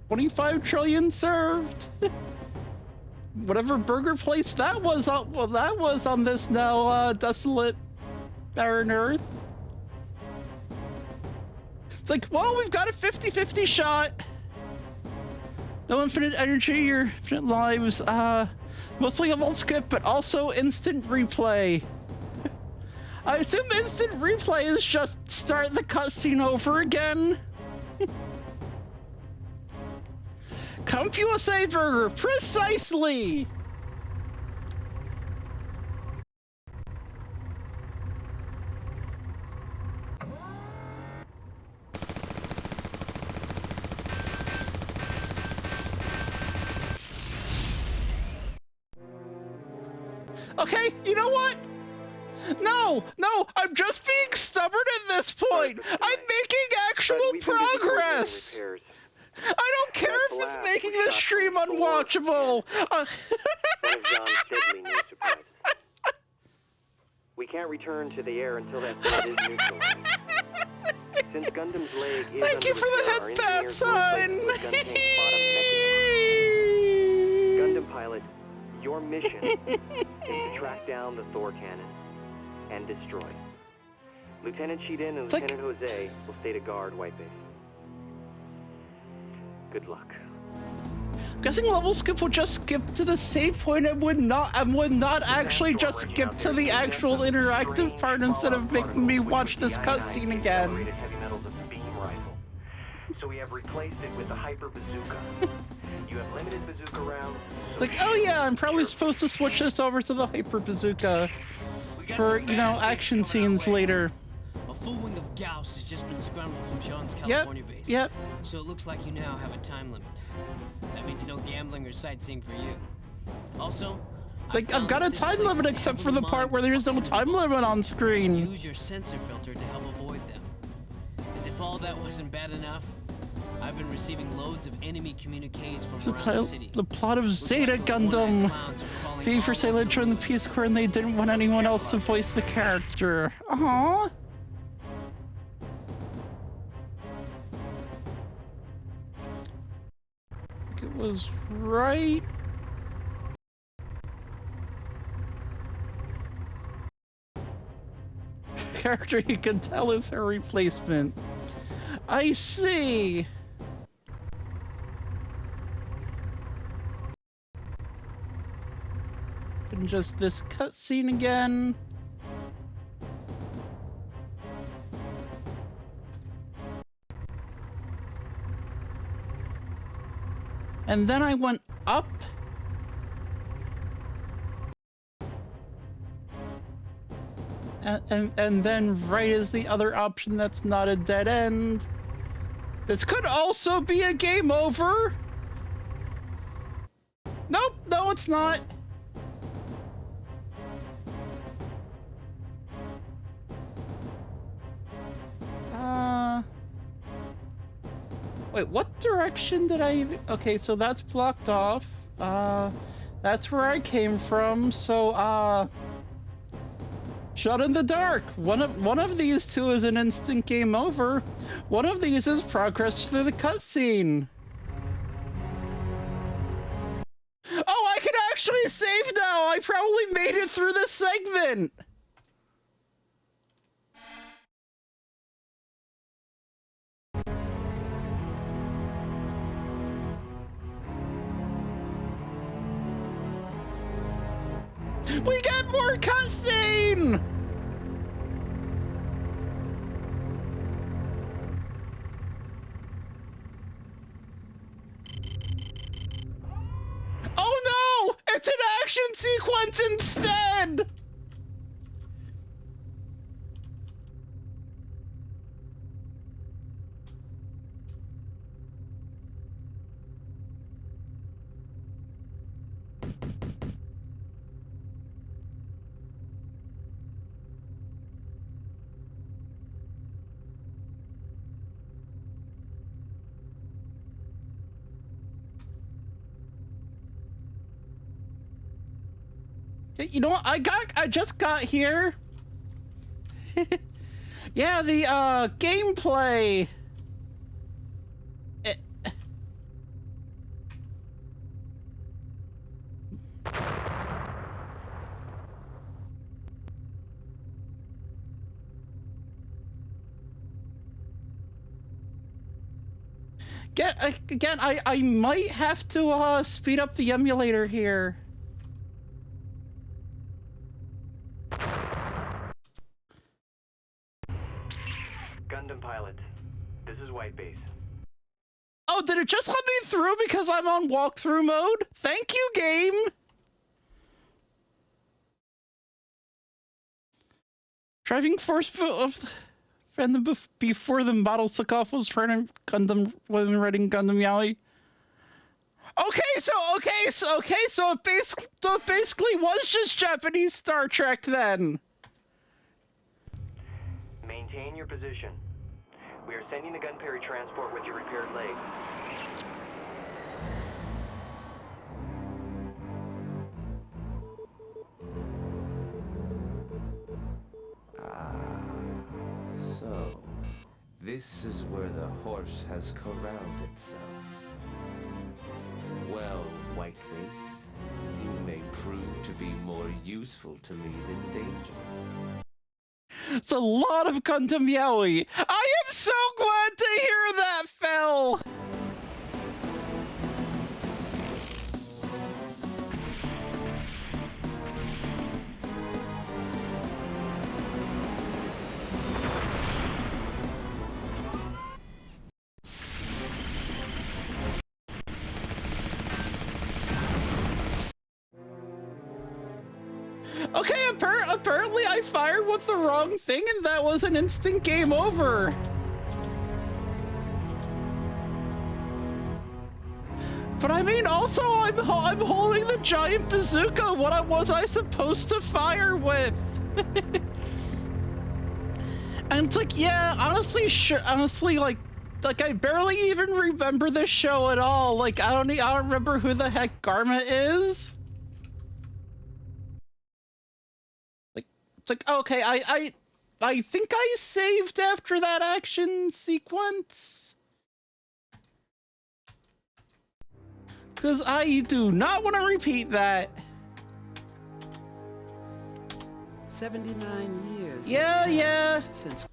25 trillion served. Whatever burger place that was on, well, that was on this now desolate barren earth. It's like, well, we've got a 50-50 shot. No infinite energy or infinite lives. Mostly a whole skip, but also instant replay. I assume instant replay is just start the cutscene over again. Comp USA burger, precisely! Okay, you know what? No, I'm just being stubborn at this point. I'm making actual progress. I don't care if it's making the stream unwatchable. One of John's deadly new surprises. We can't return to the air until that threat is neutralized. Since Gundam's leg is Thank you under for the repair, our headband engineers sign. will replace it with Guntank's bottom mechanism. Gundam pilot, your mission is to track down the Thor cannon and destroy it. Lieutenant Shiden and Lieutenant Jose will stay to guard White Base. Good luck. I'm guessing level skip will just skip to the save point and would not actually just skip to the actual interactive part instead of making me watch this cutscene again. Heavy metals of the beam rifle. So we have replaced it with the hyper bazooka. You have limited bazooka rounds. It's like, oh yeah, I'm probably supposed to switch this over to the hyper bazooka for, you know, action scenes later. A full wing of Gauss has just been scrambled from Sean's California base. Yep. So it looks like you now have a time limit. That means no gambling or sightseeing for you. Also, Like, I've got a time limit except for the part where there's no time limit on screen. Use your sensor filter to help avoid them. As if all that wasn't bad enough, I've been receiving loads of enemy communiques from around the city. The plot of Zeta Gundam. V for Sailor joined the Peace Corps and they didn't want anyone else to voice the character. Aww. It was right. Character you can tell is her replacement. I see. And just this cutscene again. And then I went up. And then right is the other option that's not a dead end. This could also be a game over. Nope, no, it's not. Wait, what direction did I even... Okay, so that's blocked off. That's where I came from, so, shot in the dark. One of these two is an instant game over. One of these is progress through the cutscene. Oh, I can actually save now! I probably made it through this segment! We got more cutscene! Oh no! It's an action sequence instead! You know what? I just got here. Yeah, the gameplay. Again, I might have to speed up the emulator here. Gundam pilot, this is White Base. Oh, did it just let me through because I'm on walkthrough mode? Thank you, game! Driving force of before the model took off was trying Gundam when writing Gundam Yaoi. So it basically was just Japanese Star Trek then. Maintain your position. We are sending the Gunperry transport with your repaired legs. So, this is where the horse has corralled itself. Well, White Base, you may prove to be more useful to me than dangerous. It's a lot of Gundam Yaoi. I am so glad to hear that, Phil! Okay, apparently I fired with the wrong thing and that was an instant game over. But I mean, also I'm holding the giant bazooka. What was I supposed to fire with? And it's like, yeah, honestly, like I barely even remember this show at all. Like I don't remember who the heck Garma is. It's like, okay, I think I saved after that action sequence. Because I do not want to repeat that. 79 years. Yeah. Since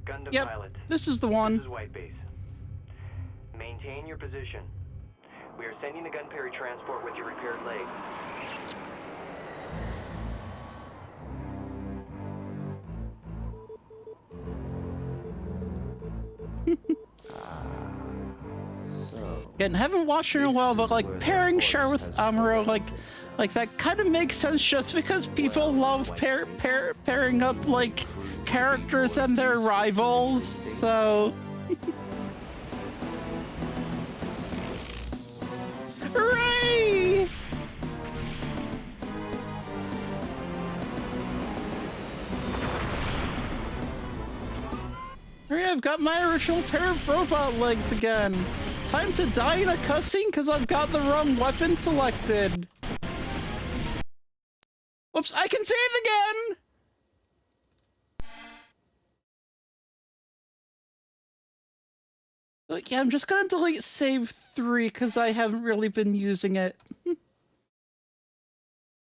Gundam Yep, pilot. this is the one. This is White Base. Maintain your position. We are sending the Gunperry transport with your repaired legs. Again, haven't watched it in a while, but like pairing Char with Amuro, like that kind of makes sense just because people love pairing up like characters and their rivals. So, hooray! Hooray! I've got my original pair of robot legs again. Time to die in a cutscene because I've got the wrong weapon selected. Whoops, I can save again! Like, yeah, I'm just gonna delete save 3 because I haven't really been using it.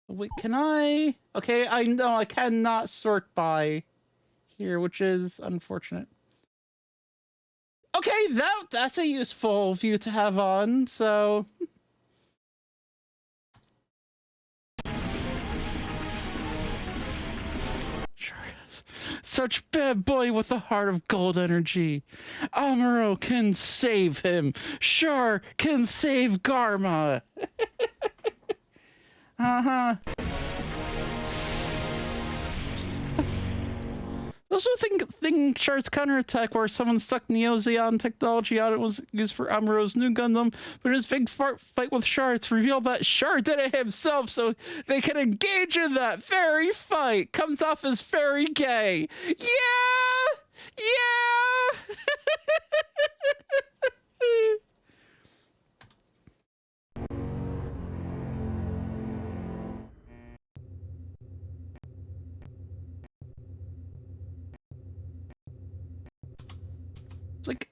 Wait, can I? Okay, I know I cannot sort by here, which is unfortunate. Okay, that's a useful view to have on, so... Sure is. Such bad boy with a heart of gold energy. Amuro can save him. Char can save Garma. Uh-huh. Also think Char's counterattack where someone stuck Neo-Zeon technology on it was used for Amuro's new Gundam, but in his big fight with Char, it's revealed that Char did it himself so they can engage in that very fight. Comes off as very gay. Yeah! Yeah! It's like...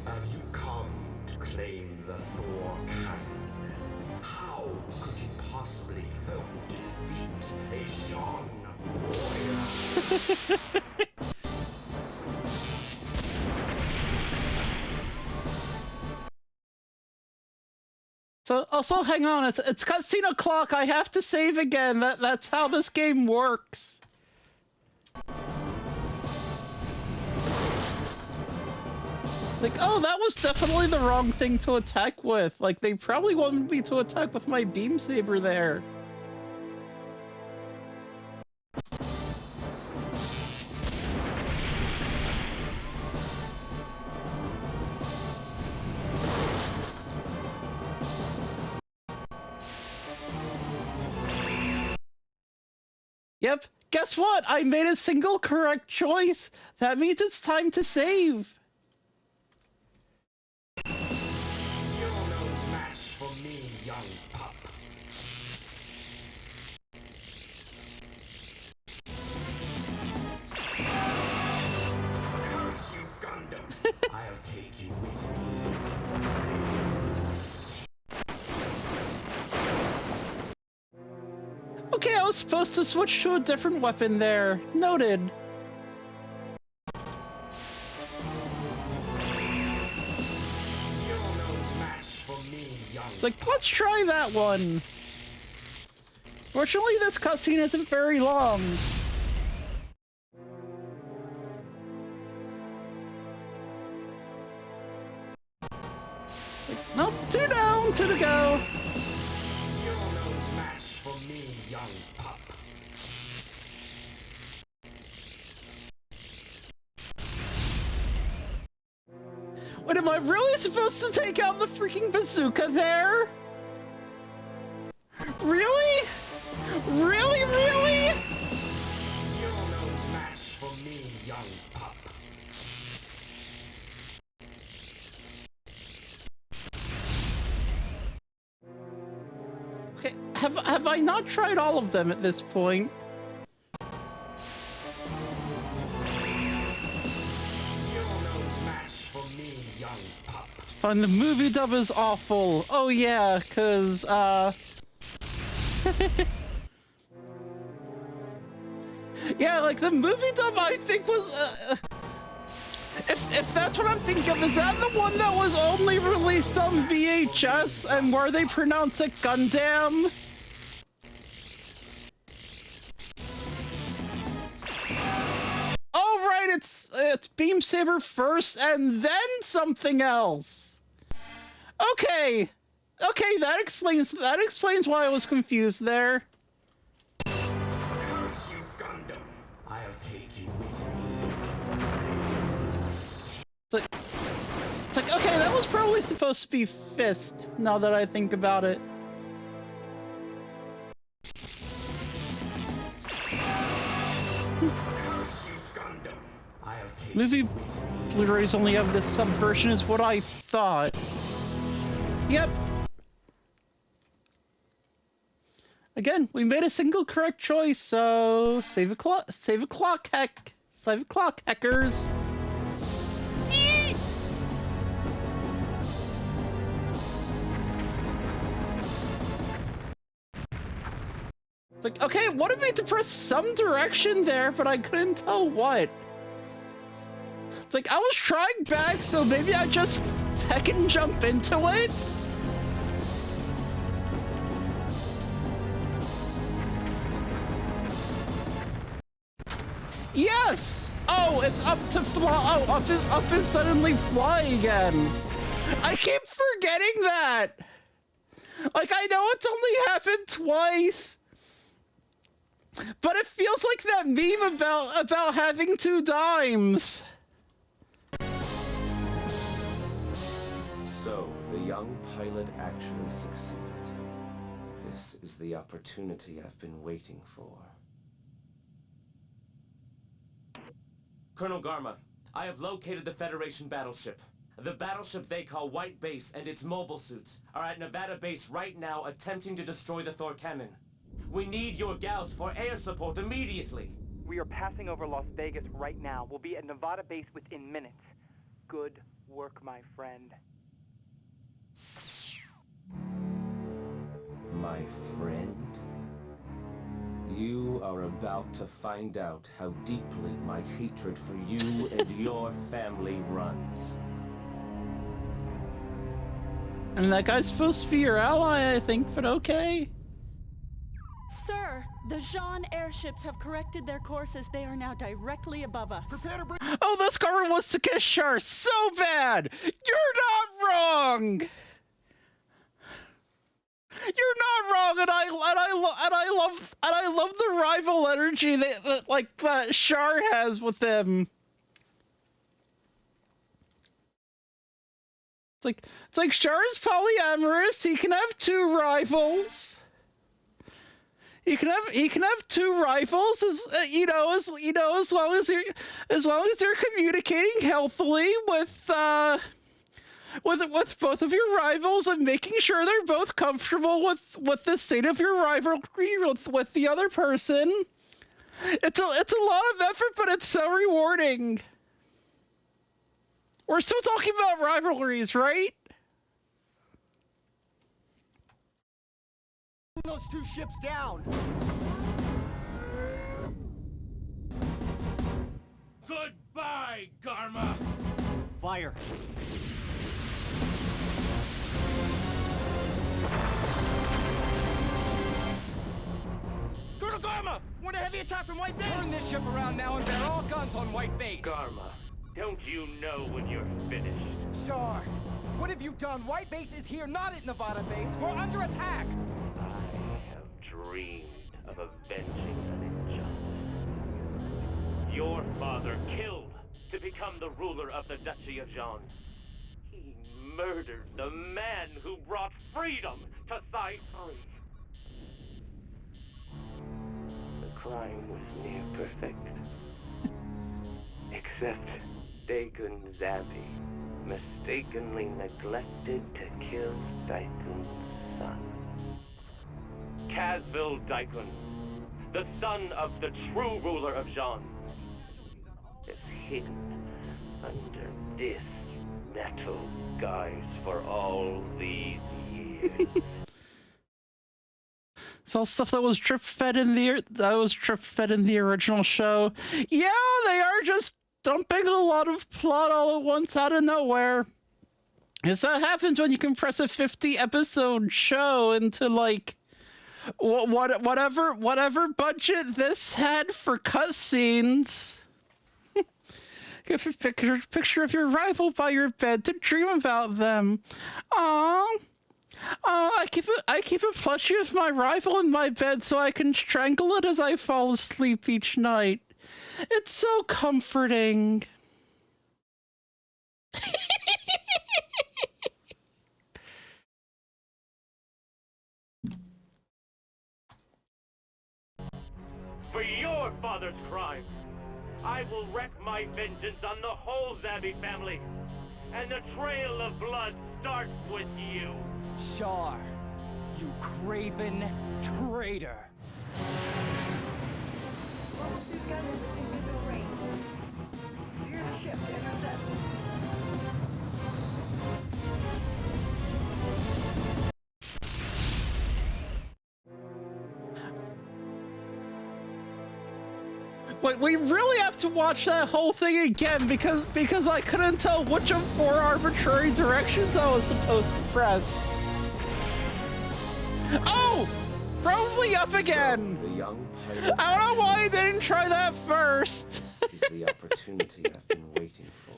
Have you come to claim the Thor cannon? How could you possibly hope to defeat a Jean warrior? So, also, hang on, it's cutscene o'clock, I have to save again, that's how this game works. Like, oh, that was definitely the wrong thing to attack with. Like, they probably wanted me to attack with my beam saber there. Yep, guess what? I made a single correct choice. That means it's time to save. I'll take you with me into the flames. Okay, I was supposed to switch to a different weapon there. Noted. It's like, let's try that one. Fortunately, this cutscene isn't very long. Nope, 2 down, 2 to go. You're no match for me, young pup. Wait, am I really supposed to take out the freaking bazooka there? Really? Really, really? You're no match for me, young pup. Okay, have I not tried all of them at this point? Fine, the movie dub is awful. Oh yeah, cause Yeah, like the movie dub I think was if that's what I'm thinking of, is that the one that was only released on VHS and where they pronounce it Gundam? Oh right, it's Beam Saber first and then something else. Okay. Okay, that explains why I was confused there. Curse you, Gundam. I'll take you with me into the It's like, okay, that was probably supposed to be Fist, now that I think about it. Curse you, Gundam. I'll take Movie Blu-rays only have this subversion is what I thought. Yep. Again, we made a single correct choice, so save a clock, hackers. Yeet! It's like, okay, it wanted me to press some direction there, but I couldn't tell what. It's like, I was trying back, so maybe I just heckin' jump into it? Yes! Oh, it's up to fly. Oh, up is suddenly fly again. I keep forgetting that. Like, I know it's only happened twice, but it feels like that meme about having 2 dimes. So, the young pilot actually succeeded. This is the opportunity I've been waiting for. Colonel Garma, I have located the Federation battleship. The battleship they call White Base and its mobile suits are at Nevada Base right now attempting to destroy the Thor cannon. We need your gals for air support immediately. We are passing over Las Vegas right now. We'll be at Nevada Base within minutes. Good work, my friend. My friend? You are about to find out how deeply my hatred for you and your family runs. And that guy's supposed to be your ally, I think, but okay. Sir, the Jean airships have corrected their courses. They are now directly above us. Oh, this Scarver wants to kiss Char so bad! You're not wrong! You're not wrong, and I love the rival energy that Char has with him. It's like Char is polyamorous. He can have 2 rivals. He can have 2 rivals as long as they're communicating healthily with both of your rivals and making sure they're both comfortable with the state of your rivalry with the other person. It's a lot of effort, but it's so rewarding. We're still talking about rivalries, right? Those 2 ships down. Goodbye, Garma. Fire. Colonel Garma! Want a heavy attack from White Base! Turn this ship around now and bear all guns on White Base! Garma, don't you know when you're finished? Char, what have you done? White Base is here, not at Nevada Base. We're under attack! I have dreamed of avenging an injustice. Your father killed to become the ruler of the Duchy of Jean. He murdered the man who brought freedom to Side 3. The crime was near perfect. Except Dagon Zabi mistakenly neglected to kill Daikun's son. Casville Daikun, the son of the true ruler of Jean, is hidden under this metal guise for all these years. It's all stuff that was drip fed in the original show. Yeah, they are just dumping a lot of plot all at once out of nowhere. Because that happens when you compress a 50-episode show into, like, whatever budget this had for cutscenes. Give a picture of your rival by your bed to dream about them. Aww. I keep a plushie of my rival in my bed so I can strangle it as I fall asleep each night. It's so comforting. For your father's crime, I will wreak my vengeance on the whole Zabby family. And the trail of blood starts with you. Shar, you craven traitor. Wait, we really have to watch that whole thing again because I couldn't tell which of 4 arbitrary directions I was supposed to press. Oh! Probably up again! So the young I don't know why I didn't try that first. This is the opportunity I've been waiting for.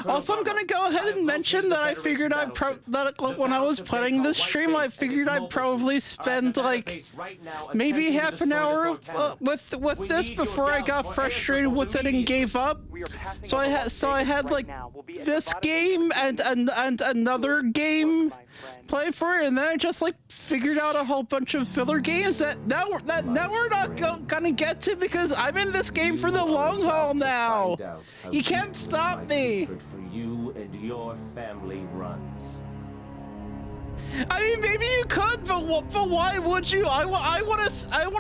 Also, I'm gonna go ahead and mention that I figured when I was planning this stream, I figured I'd probably spend like maybe half an hour with this before I got frustrated with it and gave up. So I had like this game and another game playing for it, and then I just like figured out a whole bunch of filler games that now we're not gonna get to because I'm in this game for the long haul now. You can't stop me. For you and your family runs. I mean, maybe you could, but why would you? I want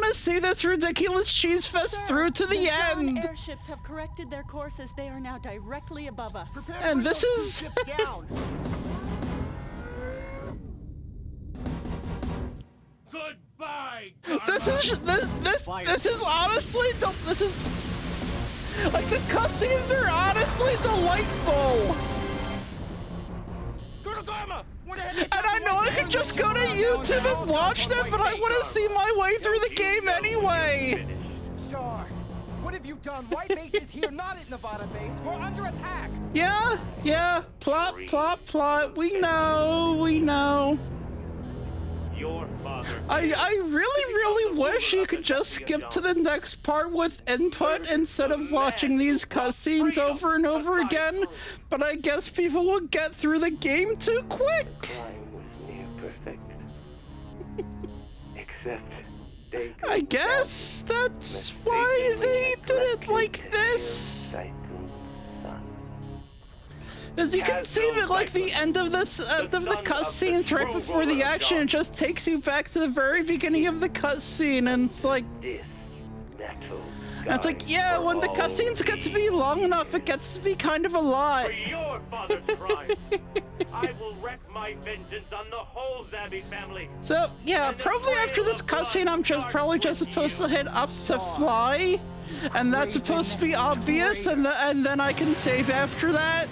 to see this ridiculous cheese fest through to the end. The airships have corrected their courses. They are now directly above us. And this is. Goodbye. This is honestly this is like the cutscenes are honestly delightful. And I know I could just go to YouTube and watch them, but I want to see my way through the game anyway. Shar, what have you done? White base is here, not at Nevada base. We're under attack. Yeah. Plot. We know. Your father. I really wish you could just skip to the next part with input instead of watching these cutscenes over and over again, but I guess people will get through the game too quick. Crime was near perfect. Except they I guess that's why they did it like this. As you can see, that like the end of the cutscenes right before the action, it just takes you back to the very beginning of the cutscene, and it's like, yeah, when the cutscenes get to be long enough, it gets to be kind of a lot. For your father's crime, I will wreak my vengeance on the whole Zabby family. So yeah, probably after this cutscene, I'm probably just supposed to hit up to fly, and that's supposed to be obvious, and then I can save after that.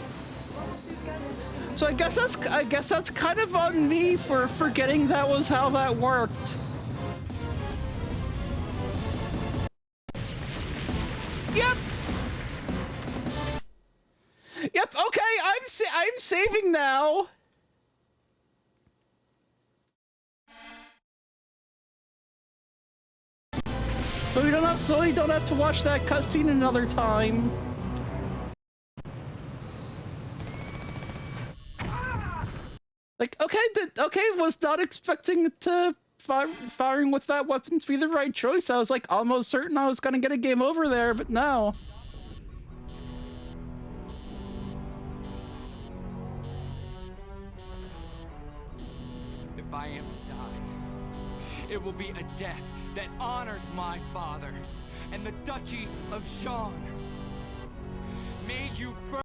So I guess that's kind of on me for forgetting that was how that worked. Yep. Okay, I'm saving now. So we don't have to watch that cutscene another time. Like, okay, was not expecting to firing with that weapon to be the right choice. I was like almost certain I was gonna get a game over there, but no. If I am to die, it will be a death that honors my father and the Duchy of Jean. May you burn.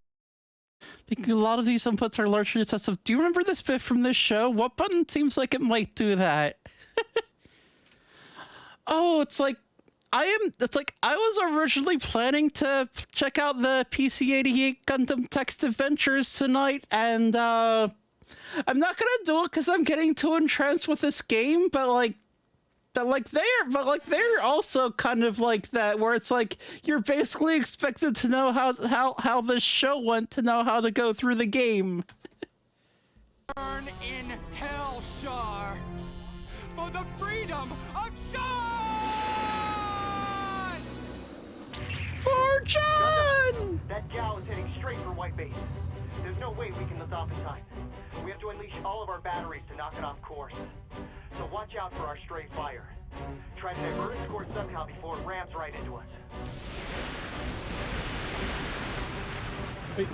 think a lot of these inputs are largely excessive. Do you remember this bit from this show? What button seems like it might do that? Oh, it's like I was originally planning to check out the PC-88 Gundam Text Adventures tonight, and I'm not gonna do it because I'm getting too entranced with this game, but they're also kind of like that, where it's like you're basically expected to know how this show went to know how to go through the game. Burn in hell, Shar, for the freedom of John! For John! That gal is heading straight for White Base. There's no way we can lift off in time. We have to unleash all of our batteries to knock it off course. So watch out for our stray fire. Try to divert its course somehow before it rams right into us. Wait.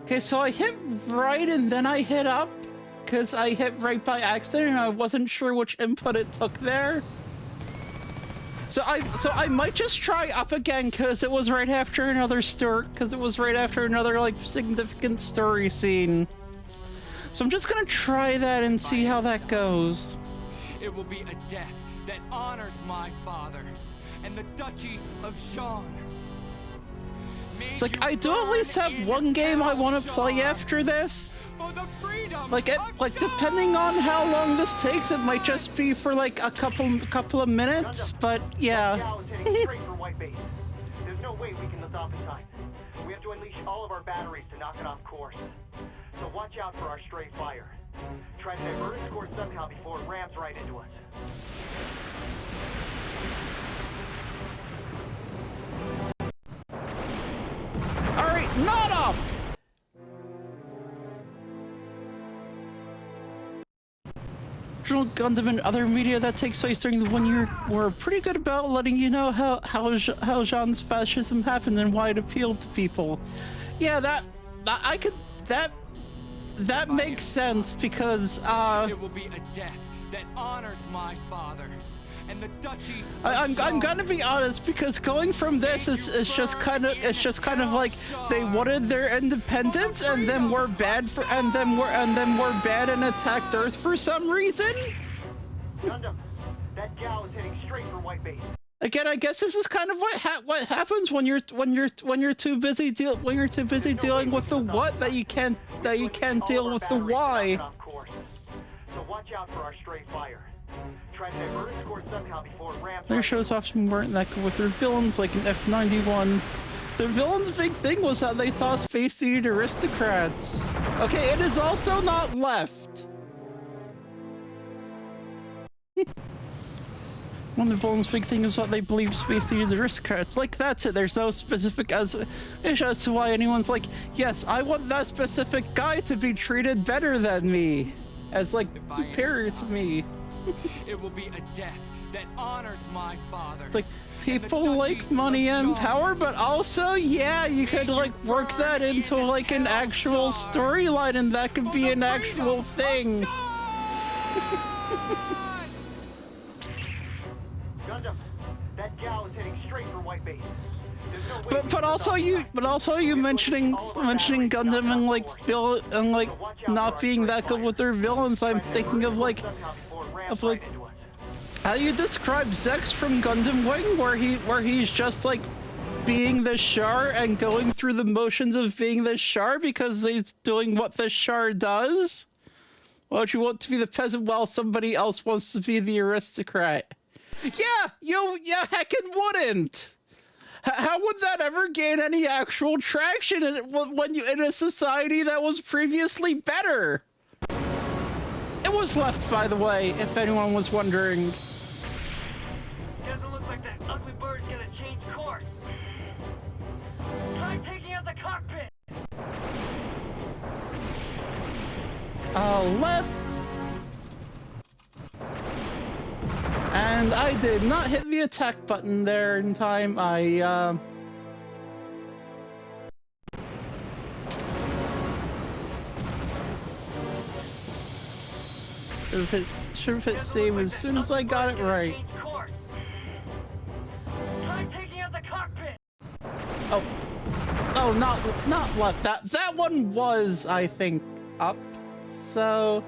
Okay, so I hit right and then I hit up because I hit right by accident and I wasn't sure which input it took there. So I might just try up again because it was right after another like significant story scene. So I'm just gonna try that and see how that goes. It will be a death that honors my father and the Duchy of Jean. It's like I do at least have one game I want to play after this. Like depending on how long this takes, it might just be for like a couple of minutes. But yeah. There's no way we can lift off in time. We have to unleash all of our batteries to knock it off course. So watch out for our stray fire. Try to divert its course somehow before it rams right into us. Alright, not up! Original Gundam and other media that takes place during the 1 year were pretty good about letting you know how Jean's fascism happened and why it appealed to people. Yeah, that makes sense because it will be a death that honors my father and the Duchy. I'm gonna be honest because going from this is just kind of like they wanted their independence and then were bad and then were bad and attacked Earth for some reason. Gundam, that gal is heading straight for White Base. Again, I guess this is kind of what happens when you're too busy dealing with the what that you can't deal with the why. So watch out for our stray fire. Try to divert its course somehow before it rams. Their shows often weren't that good with their villains, like in F91. The villains' big thing was that they thought space needed aristocrats. Okay, it is also not left. One of the villains' big thing is that they believe space needs aristocrats. Like, that's it. There's no specific as to why anyone's like, yes, I want that specific guy to be treated better than me. As, like, superior to me. It will be a death that honors my father. It's like, people like money and power, but also, yeah, you could, like, work that into, like, an actual storyline, and that could be an actual thing. Gundam, that gal is heading straight for White Base. But also you mentioning Gundam and like not being that good with their villains, I'm thinking of like how you describe Zex from Gundam Wing, where he's just like being the Char and going through the motions of being the Char because he's doing what the Char does. Why would you want to be the peasant while somebody else wants to be the aristocrat? Yeah, you heckin' wouldn't. How would that ever gain any actual traction when you in a society that was previously better? It was left, by the way, if anyone was wondering. Doesn't look like that ugly bird's gonna change course. Try taking out the cockpit. Left. And I did not hit the attack button there in time. Should have hit save as soon as I got it right. Try taking Oh. Oh, not left. That one was, I think, up. So...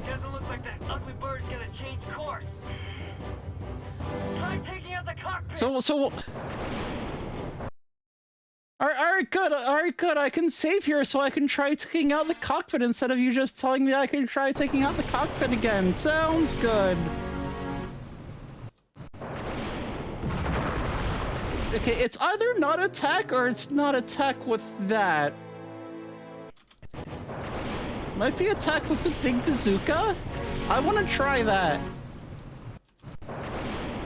Doesn't look like that ugly bird's gonna change course. Try taking out the cockpit. So... Alright, good. I can save here so I can try taking out the cockpit instead of you just telling me I can try taking out the cockpit again. Sounds good. Okay, it's either not attack or it's not attack with that. Might be attack with the big bazooka? I want to try that.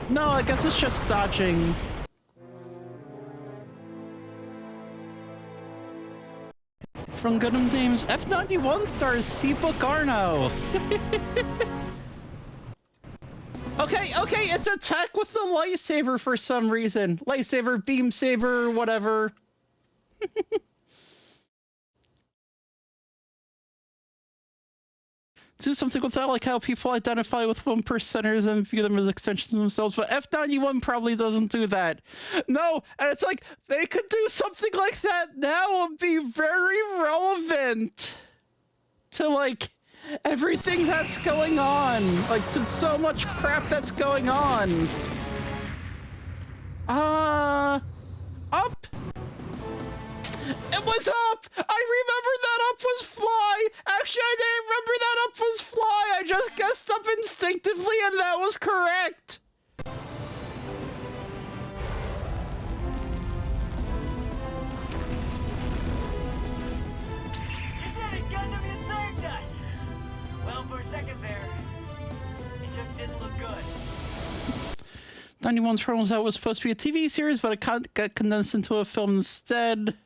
No, I guess it's just dodging. From Gundam Games, F91 stars C-Book Arno. Okay, it's attack with the lightsaber for some reason. Lightsaber, beam saber, whatever. Do something with that, like how people identify with 1%ers and view them as extensions of themselves, but F91 probably doesn't do that. No, and it's like, they could do something like that now and be very relevant to, like, everything that's going on. Like, to so much crap that's going on. Up? It was up! I remember that up was fly! Actually, I didn't remember that up was fly! I just guessed up instinctively and that was correct! You did it, Gundam! You saved us! Well, for a second there, it just didn't look good. 91's Chronos Out was supposed to be a TV series, but it got condensed into a film instead.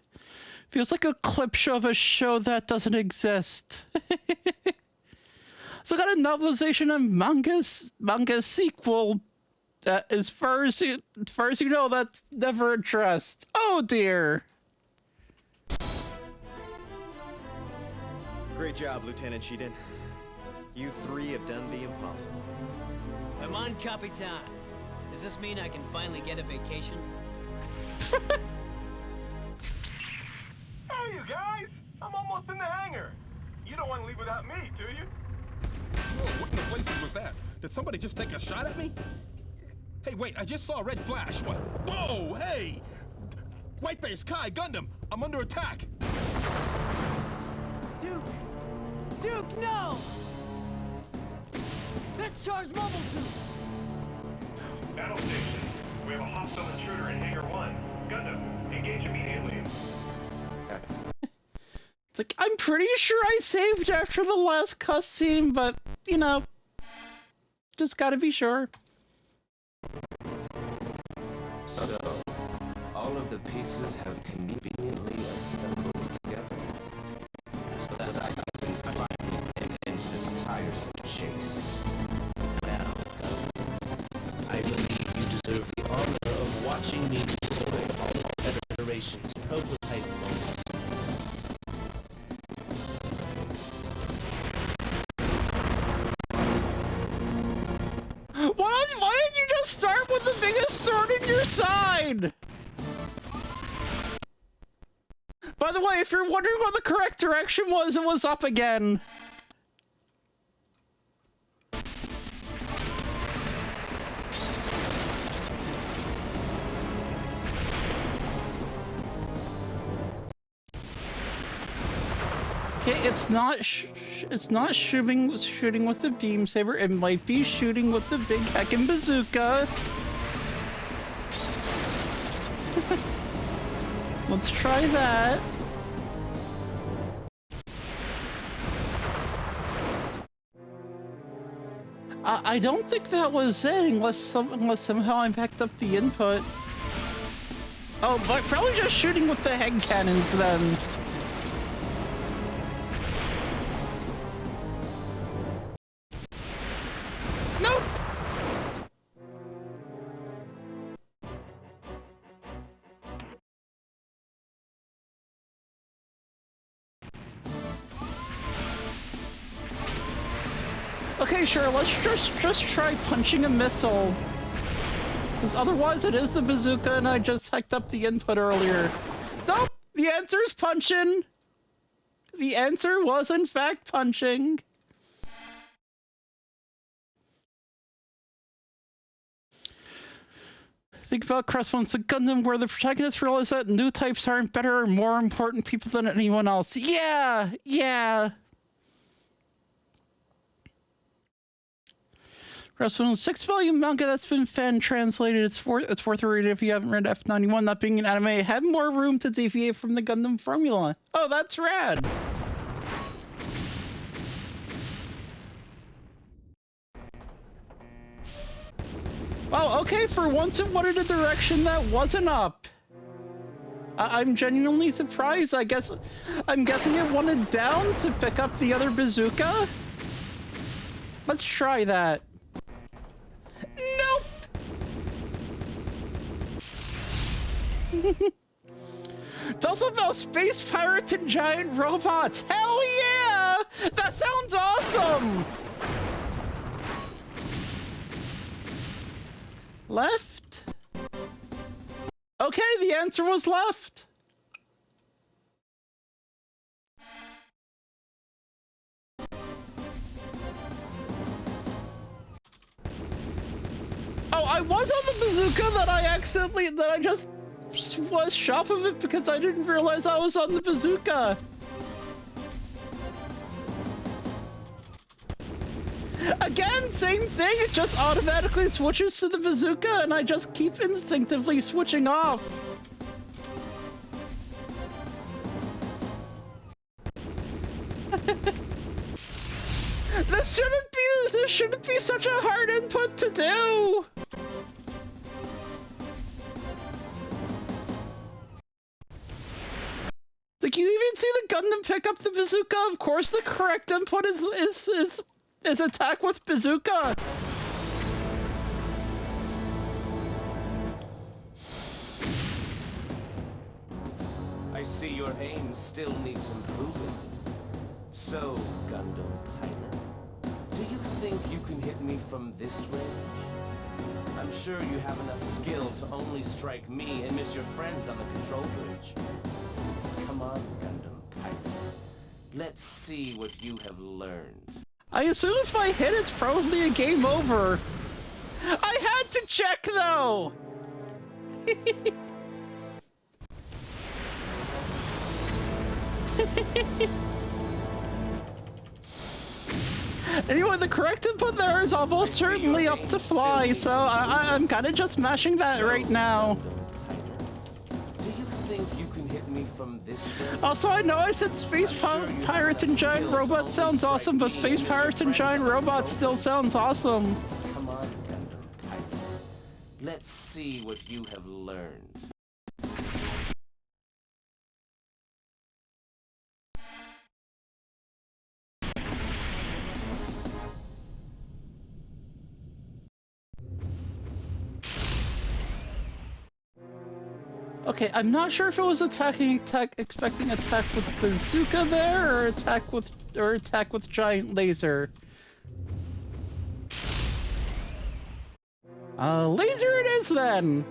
Feels like a clip show of a show that doesn't exist. So got a novelization and manga sequel. As far as you know, that's never addressed. Oh dear. Great job, Lieutenant Shiden. You three have done the impossible. I'm on Capitan. Does this mean I can finally get a vacation? Hey, you guys! I'm almost in the hangar. You don't want to leave without me, do you? Whoa, what in the blazes was that? Did somebody just take a shot at me? Hey, wait, I just saw a red flash. What? Whoa, hey! White base, Kai, Gundam, I'm under attack. Duke, no! That's Char's mobile suit! Battle station. We have a hostile intruder in Hangar 1. Gundam, engage immediately. It's like, I'm pretty sure I saved after the last cutscene, but, you know, just gotta be sure. So, all of the pieces have conveniently assembled together, so that I can finally end this tiresome chase. Now, I believe you deserve the honor of watching me destroy all of Federation's prototype multi-suits. Why didn't you just start with the biggest thorn in your side? By the way, if you're wondering what the correct direction was, it was up again. Okay, it's not shooting with the beam saber. It might be shooting with the big heckin' bazooka. Let's try that. I don't think that was it, unless somehow I backed up the input. Oh, but probably just shooting with the head cannons then. Nope. Okay, sure, let's just try punching a missile. Because otherwise it is the bazooka and I just hacked up the input earlier. Nope! The answer is punching! The answer was in fact punching. Think about Crossbones and Gundam, where the protagonists realize that new types aren't better or more important people than anyone else. Yeah! Yeah! Crossbones, 6-volume manga that's been fan-translated. It's worth a read if you haven't read F91. Not being an anime, had more room to deviate from the Gundam formula. Oh, that's rad! Wow, okay, for once it went in a direction that wasn't up. I'm genuinely surprised. I'm guessing it wanted down to pick up the other bazooka? Let's try that. Nope! It's also about space pirates and giant robots. Hell yeah! That sounds awesome! Left? Okay, the answer was left. Oh, I was on the bazooka that I just switched off of it because I didn't realize I was on the bazooka. Again, same thing, it just automatically switches to the bazooka and I just keep instinctively switching off. This shouldn't be such a hard input to do! Like, you even see the Gundam pick up the bazooka. Of course the correct input is attack with bazooka. I see your aim still needs improving. So, Gundam pilot, do you think you can hit me from this range? I'm sure you have enough skill to only strike me and miss your friends on the control bridge. Come on, Gundam pilot. Let's see what you have learned. I assume if I hit, it's probably a game over. I had to check, though! Anyway, the correct input there is almost certainly up to fly, so I'm kind of just mashing that right now. Also, I know I said space pirates and giant robots sounds awesome, but space pirates and giant robots still sounds awesome. Come on, Gundam pilot. Let's see what you have learned. Okay, I'm not sure if it was expecting attack with bazooka there, or attack with giant laser. Laser it is then!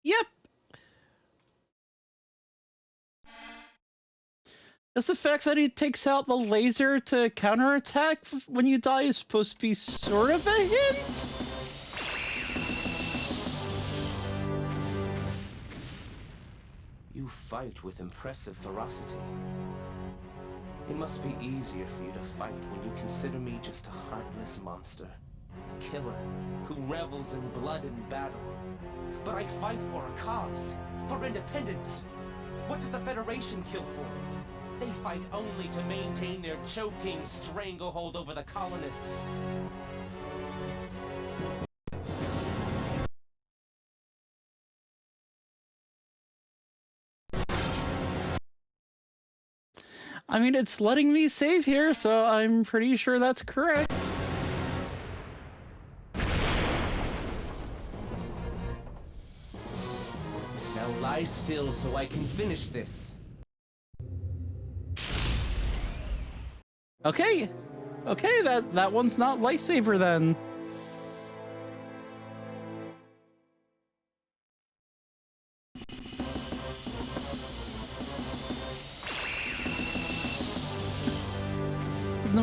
Yep! Just the fact that he takes out the laser to counterattack when you die is supposed to be sort of a hint? You fight with impressive ferocity. It must be easier for you to fight when you consider me just a heartless monster. A killer who revels in blood and battle. But I fight for a cause, for independence. What does the Federation kill for? They fight only to maintain their choking stranglehold over the colonists. I mean, it's letting me save here, so I'm pretty sure that's correct. Now Lie still so I can finish this. Okay. Okay, that one's not lightsaber then.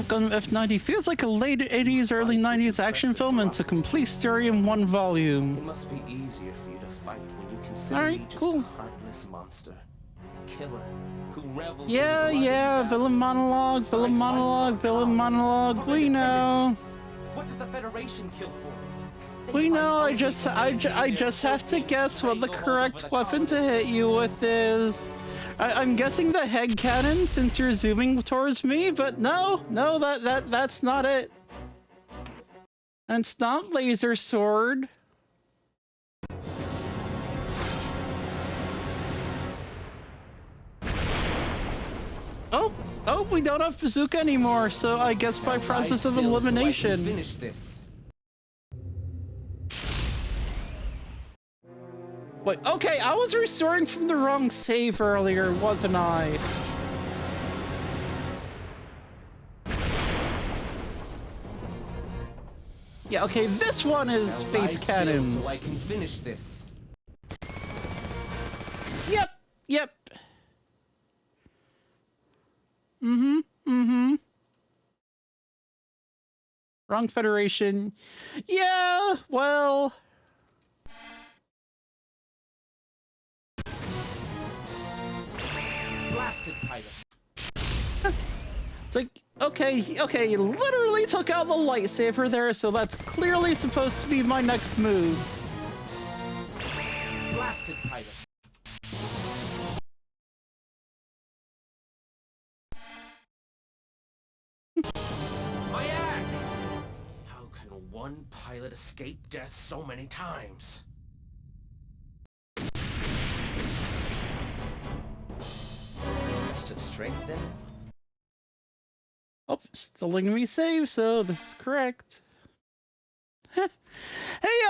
Gundam F90 feels like a late 80s, early 90s action film, and it's a complete story in one volume. It must be easier for you to fight when you consider me just a heartless monster. A killer who revels in blood and Villain monologue, villain monologue, we know. What does the Federation kill for? We know, I just have to guess what the correct weapon to hit you with is. I'm guessing the head cannon since you're zooming towards me, but no, that's not it. And it's not laser sword. Oh, we don't have bazooka anymore, so I guess by process of elimination. Finish this. Wait, okay, I was restoring from the wrong save earlier, wasn't I? Yeah, okay, this one is space cannons. So I can finish this. Yep. Wrong Federation. Yeah, well... Blasted pilot. It's like, okay, you literally took out the lightsaber there, so that's clearly supposed to be my next move. Blasted pilot. My axe! How can one pilot escape death so many times? Test of strength, then? Oh, still letting me save, so this is correct. Hey,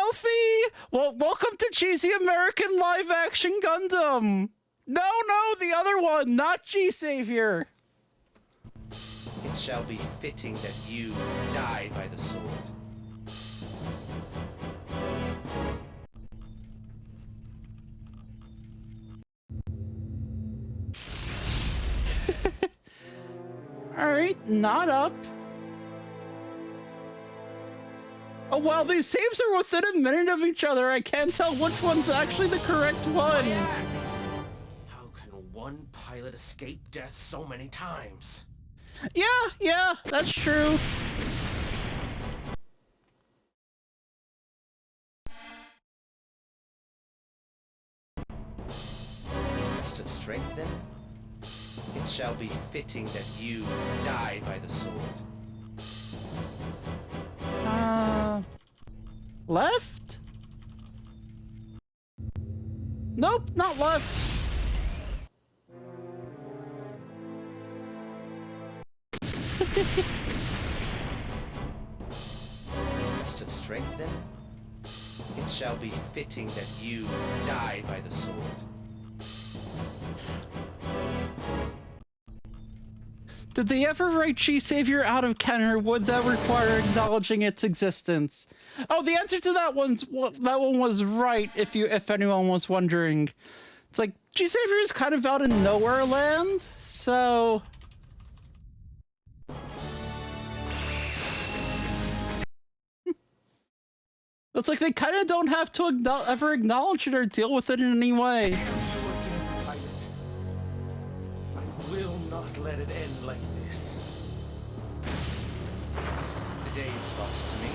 Elfie! Well, welcome to cheesy American live-action Gundam! No, the other one, not G-Savior! It shall be fitting that you die by the sword. Alright, not up. Oh wow, these saves are within a minute of each other. I can't tell which one's actually the correct one. My axe! How can one pilot escape death so many times? Yeah, that's true. Test of strength, then? It shall be fitting that you die by the sword. Left? Nope, not left. Test of strength, then? It shall be fitting that you die by the sword. Did they ever write G-Savior out of canon, or would that require acknowledging its existence? Oh, the answer to that one was right, if anyone was wondering. It's like, G-Savior is kind of out in nowhere land, so... It's like they kind of don't have to ever acknowledge it or deal with it in any way. I will not let it end like this. The day is lost to me,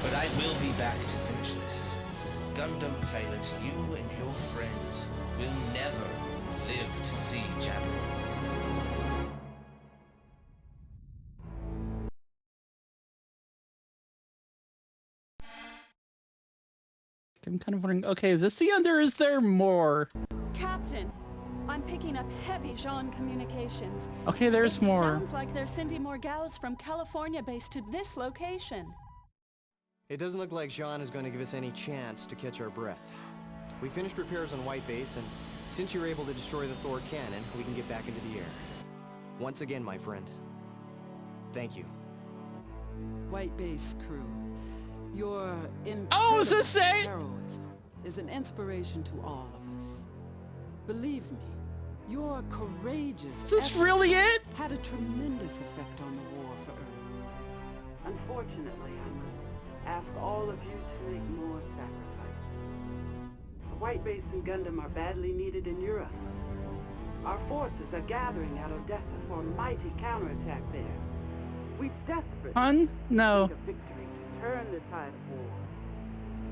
but I will be back to finish this. Gundam pilot, you and your friends will never live to see Jabba. I'm kind of wondering, okay, is this the end or is there more? Captain, I'm picking up heavy Jean communications. Okay, there's more. Sounds like they're sending more gals from California base to this location. It doesn't look like Jean is going to give us any chance to catch our breath. We finished repairs on White Base, and since you're able to destroy the Thor cannon, we can get back into the air. Once again, my friend, thank you. White Base crew, your Oh, is incredible this it? heroism is an inspiration to all of us. Believe me, your courageous Is this really it? had a tremendous effect on the war for Earth. Unfortunately, I must ask all of you to make more sacrifices. The White Base and Gundam are badly needed in Europe. Our forces are gathering at Odessa for a mighty counterattack there. We desperately No. need a victory to turn the tide of war.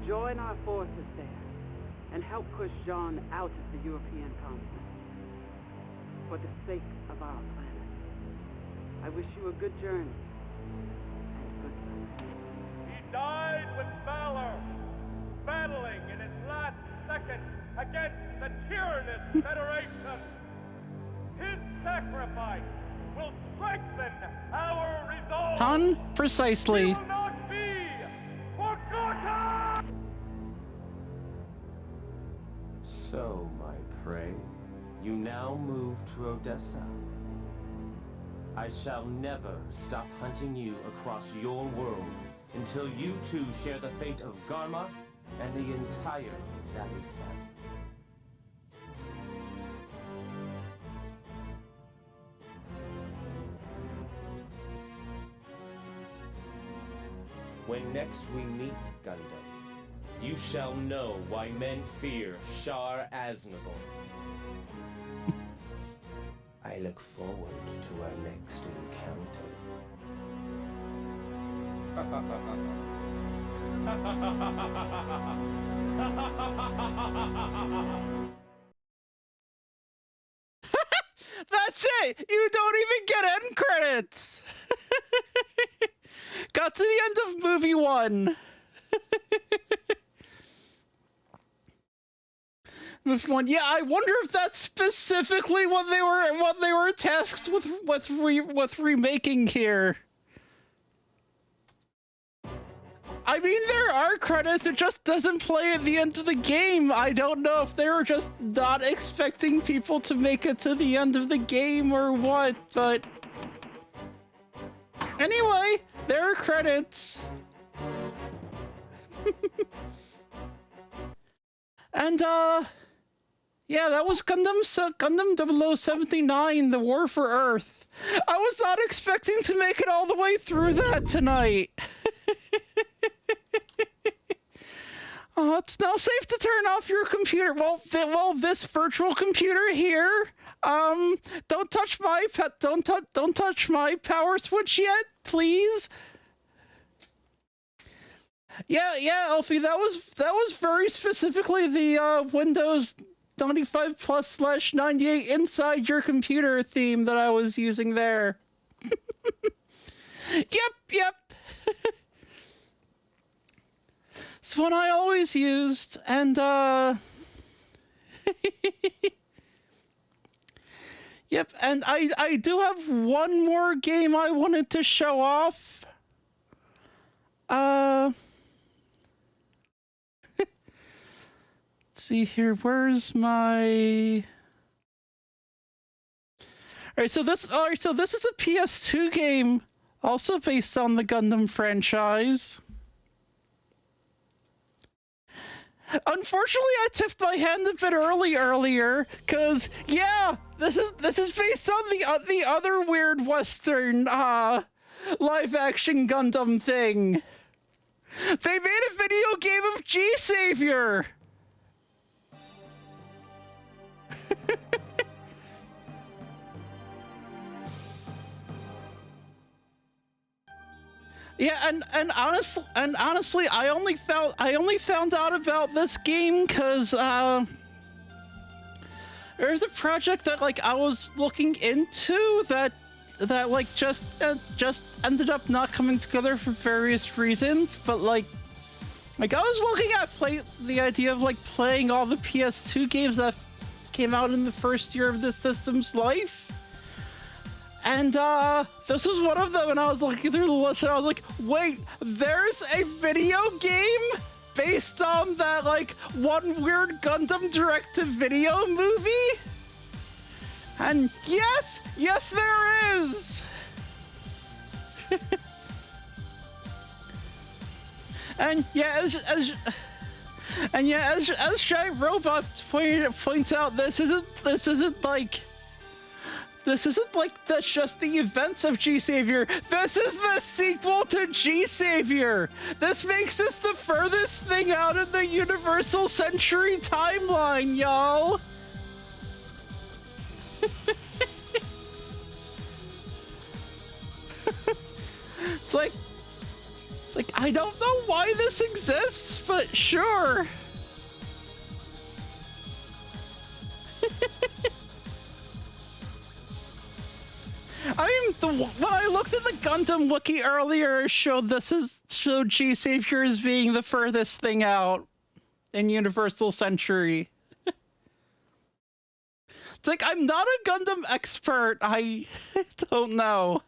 Join our forces there and help push Jean out of the European continent. For the sake of our planet, I wish you a good journey and good luck. He died with valor, battling in his last second against the tyrannous Federation. His sacrifice will strengthen our resolve. Precisely. He will not be forgotten! So, my prey, you now move to Odessa. I shall never stop hunting you across your world until you two share the fate of Garma and the entire Zabi family. When next we meet, Gundam, you shall know why men fear Shar Aznable. I look forward to our next encounter. That's it! You don't even get end credits! Got to the end of movie 1. Movie 1. Yeah, I wonder if that's specifically what they were tasked with remaking here. I mean, there are credits, it just doesn't play at the end of the game. I don't know if they were just not expecting people to make it to the end of the game or what, but... Anyway, there are credits. And, yeah, that was Gundam 0079, The War for Earth. I was not expecting to make it all the way through that tonight. Oh, it's now safe to turn off your computer. Well, this virtual computer here. Don't touch my don't touch my power switch yet, please. Yeah, Elfie, that was very specifically the Windows 95 plus / 98 inside your computer theme that I was using there. Yep. It's one I always used, and yep, and I do have one more game I wanted to show off. Let's see here, where's my... Alright, so this is a PS2 game, also based on the Gundam franchise. Unfortunately, I tipped my hand a bit earlier, cause yeah, this is based on the other weird Western live action Gundam thing. They made a video game of G-Savior. Yeah, and honestly, I only found out about this game because there's a project that like I was looking into that like just ended up not coming together for various reasons. But like I was looking at the idea of like playing all the PS2 games that came out in the first year of this system's life. And this was one of them, and I was looking through the list, and I was like, wait, there's a video game based on that, like, one weird Gundam direct-to-video movie? And yes, there is! And yeah, as Giant Robot points out, this isn't like just the events of G-Savior. This is the sequel to G-Savior. This makes this the furthest thing out of the Universal Century timeline, y'all. It's like, I don't know why this exists, but sure. I mean, when I looked at the Gundam wiki earlier, it showed G-Savior as being the furthest thing out in Universal Century. It's like, I'm not a Gundam expert. I don't know.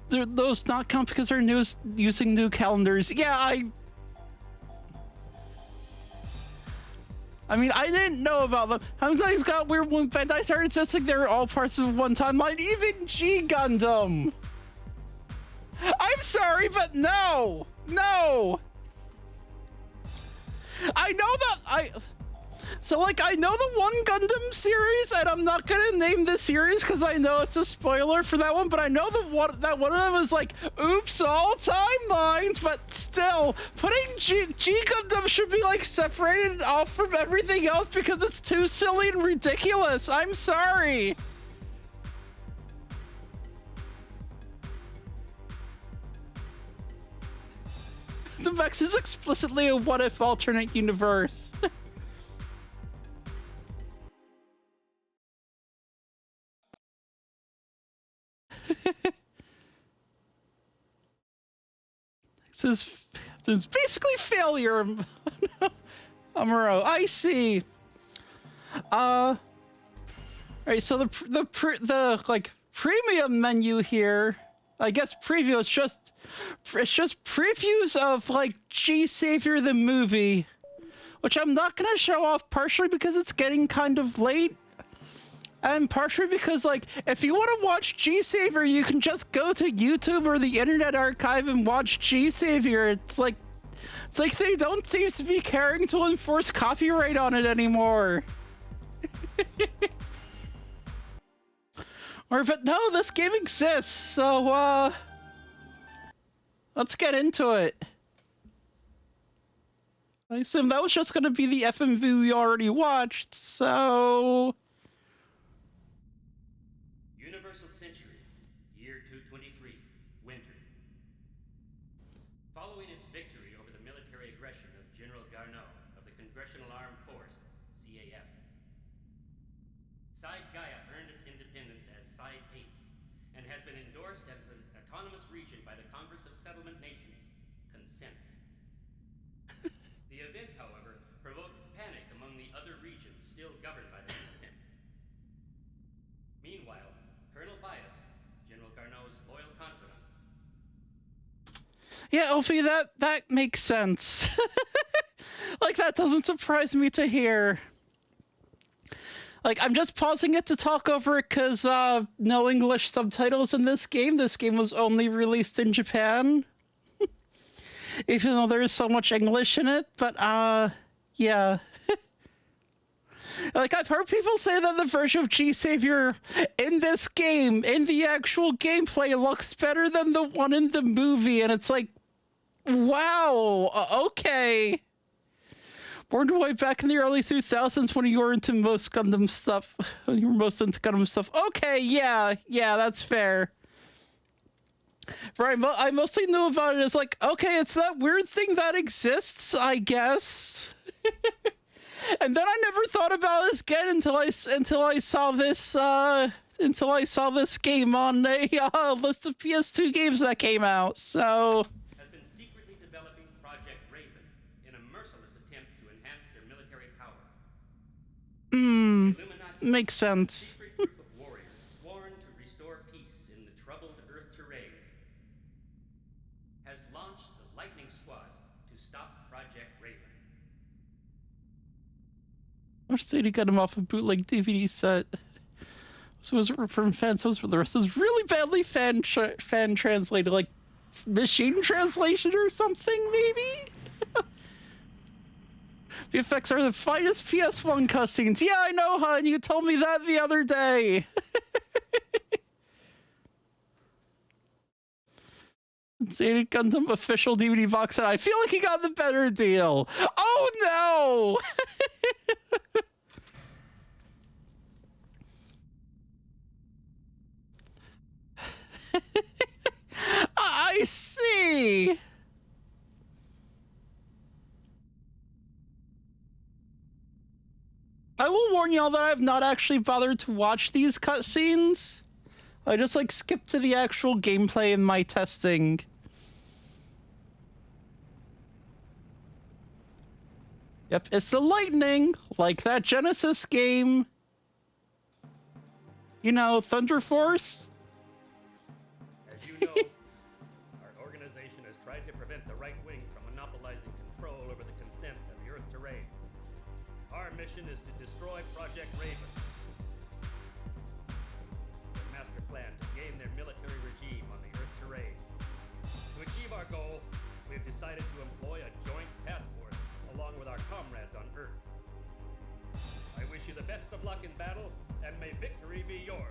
Those not count because they're using new calendars. Yeah, I mean, I didn't know about them. How many times got weird when Bandai started insisting they were all parts of one timeline? Even G Gundam. I'm sorry, but no. I know that So, like, I know the one Gundam series, and I'm not gonna name this series because I know it's a spoiler for that one, but I know that one of them is like, oops, all timelines, but still, putting G Gundam should be, like, separated off from everything else because it's too silly and ridiculous. I'm sorry. The Vex is explicitly a what-if alternate universe. This is basically failure. Amuro, I see. Right, so the like premium menu here, I guess preview, it's just previews of like G-Savior the movie, which I'm not gonna show off, partially because it's getting kind of late. And partially because, like, if you want to watch G-Savior, you can just go to YouTube or the Internet Archive and watch G-Savior. It's like they don't seem to be caring to enforce copyright on it anymore. But no, this game exists, so, let's get into it. I assume that was just gonna be the FMV we already watched, so... Universal Century, year 223, winter. Following its victory over the military aggression of General Garneau of the Congressional Armed Force, CAF, Side Gaia earned its independence as Side 8 and has been endorsed as an autonomous region by the Congress of Settlement Nations, Consent. The event, however, provoked panic among the other regions still governed by the Consent. Meanwhile, Colonel Bias, General Garneau's loyal confidant. Yeah, Ophi, that makes sense. Like, that doesn't surprise me to hear. Like, I'm just pausing it to talk over it because no English subtitles in this game. This game was only released in Japan. Even though there is so much English in it, but yeah. Like, I've heard people say that the version of G-Savior in this game, in the actual gameplay, looks better than the one in the movie, and it's like, wow, okay. Born way back in the early 2000s when you were into most Gundam stuff. When you were most into Gundam stuff. Okay, yeah, that's fair. Right, I mostly knew about it as like, okay, it's that weird thing that exists, I guess. And then I never thought about it again until I saw this game on a list of PS2 games that came out. So Has been secretly developing Project Raven in a merciless attempt to enhance their military power. The Illuminati makes sense. Group of warriors sworn to restore peace in the troubled Earth terrain has launched the Lightning Squad to stop Project Raven. Or say he got him off a bootleg DVD set. So it was from fans, so it was for the rest. It was really badly fan translated, like machine translation or something, maybe? The effects are the finest PS1 cutscenes. Yeah, I know, hon. You told me that the other day. Zeta Gundam official DVD box set. I feel like he got the better deal. Oh no! I see. I will warn y'all that I have not actually bothered to watch these cutscenes. I just like skipped to the actual gameplay in my testing. Yep, it's the lightning, like that Genesis game. You know, Thunder Force. As you know, our organization has tried to prevent the right wing from monopolizing control over the consent of the Earth terrain. Our mission is to destroy Project Raven. Their master plan to gain their military regime on the Earth terrain. To achieve our goal, we have decided to employ a joint task force along with our comrades on Earth. I wish you the best of luck in battle, and may victory be yours.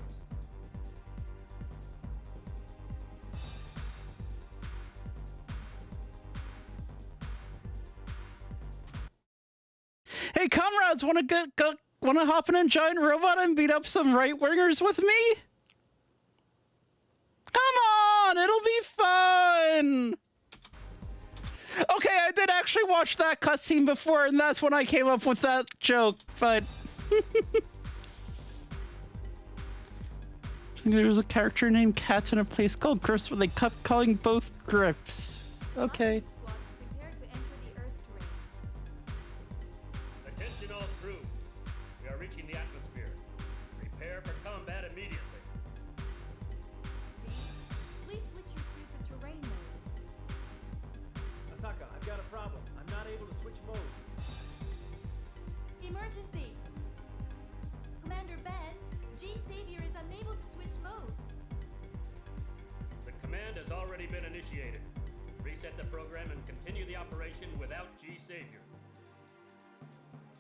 Hey, comrades, want to hop in a giant robot and beat up some right-wingers with me? Come on, it'll be fun. Okay, I did actually watch that cutscene before, and that's when I came up with that joke, but... There was a character named Cats in a place called Grips, where they kept calling both Grips. Okay. Attention all crew. We are reaching the atmosphere. Prepare for combat immediately. Please switch your suit to terrain mode. Asaka, I've got a problem. I'm not able to switch modes. Emergency! Commander Ben, G-Savior is unable to switch modes. The command has already been initiated. Reset the program and continue the operation without G-Savior.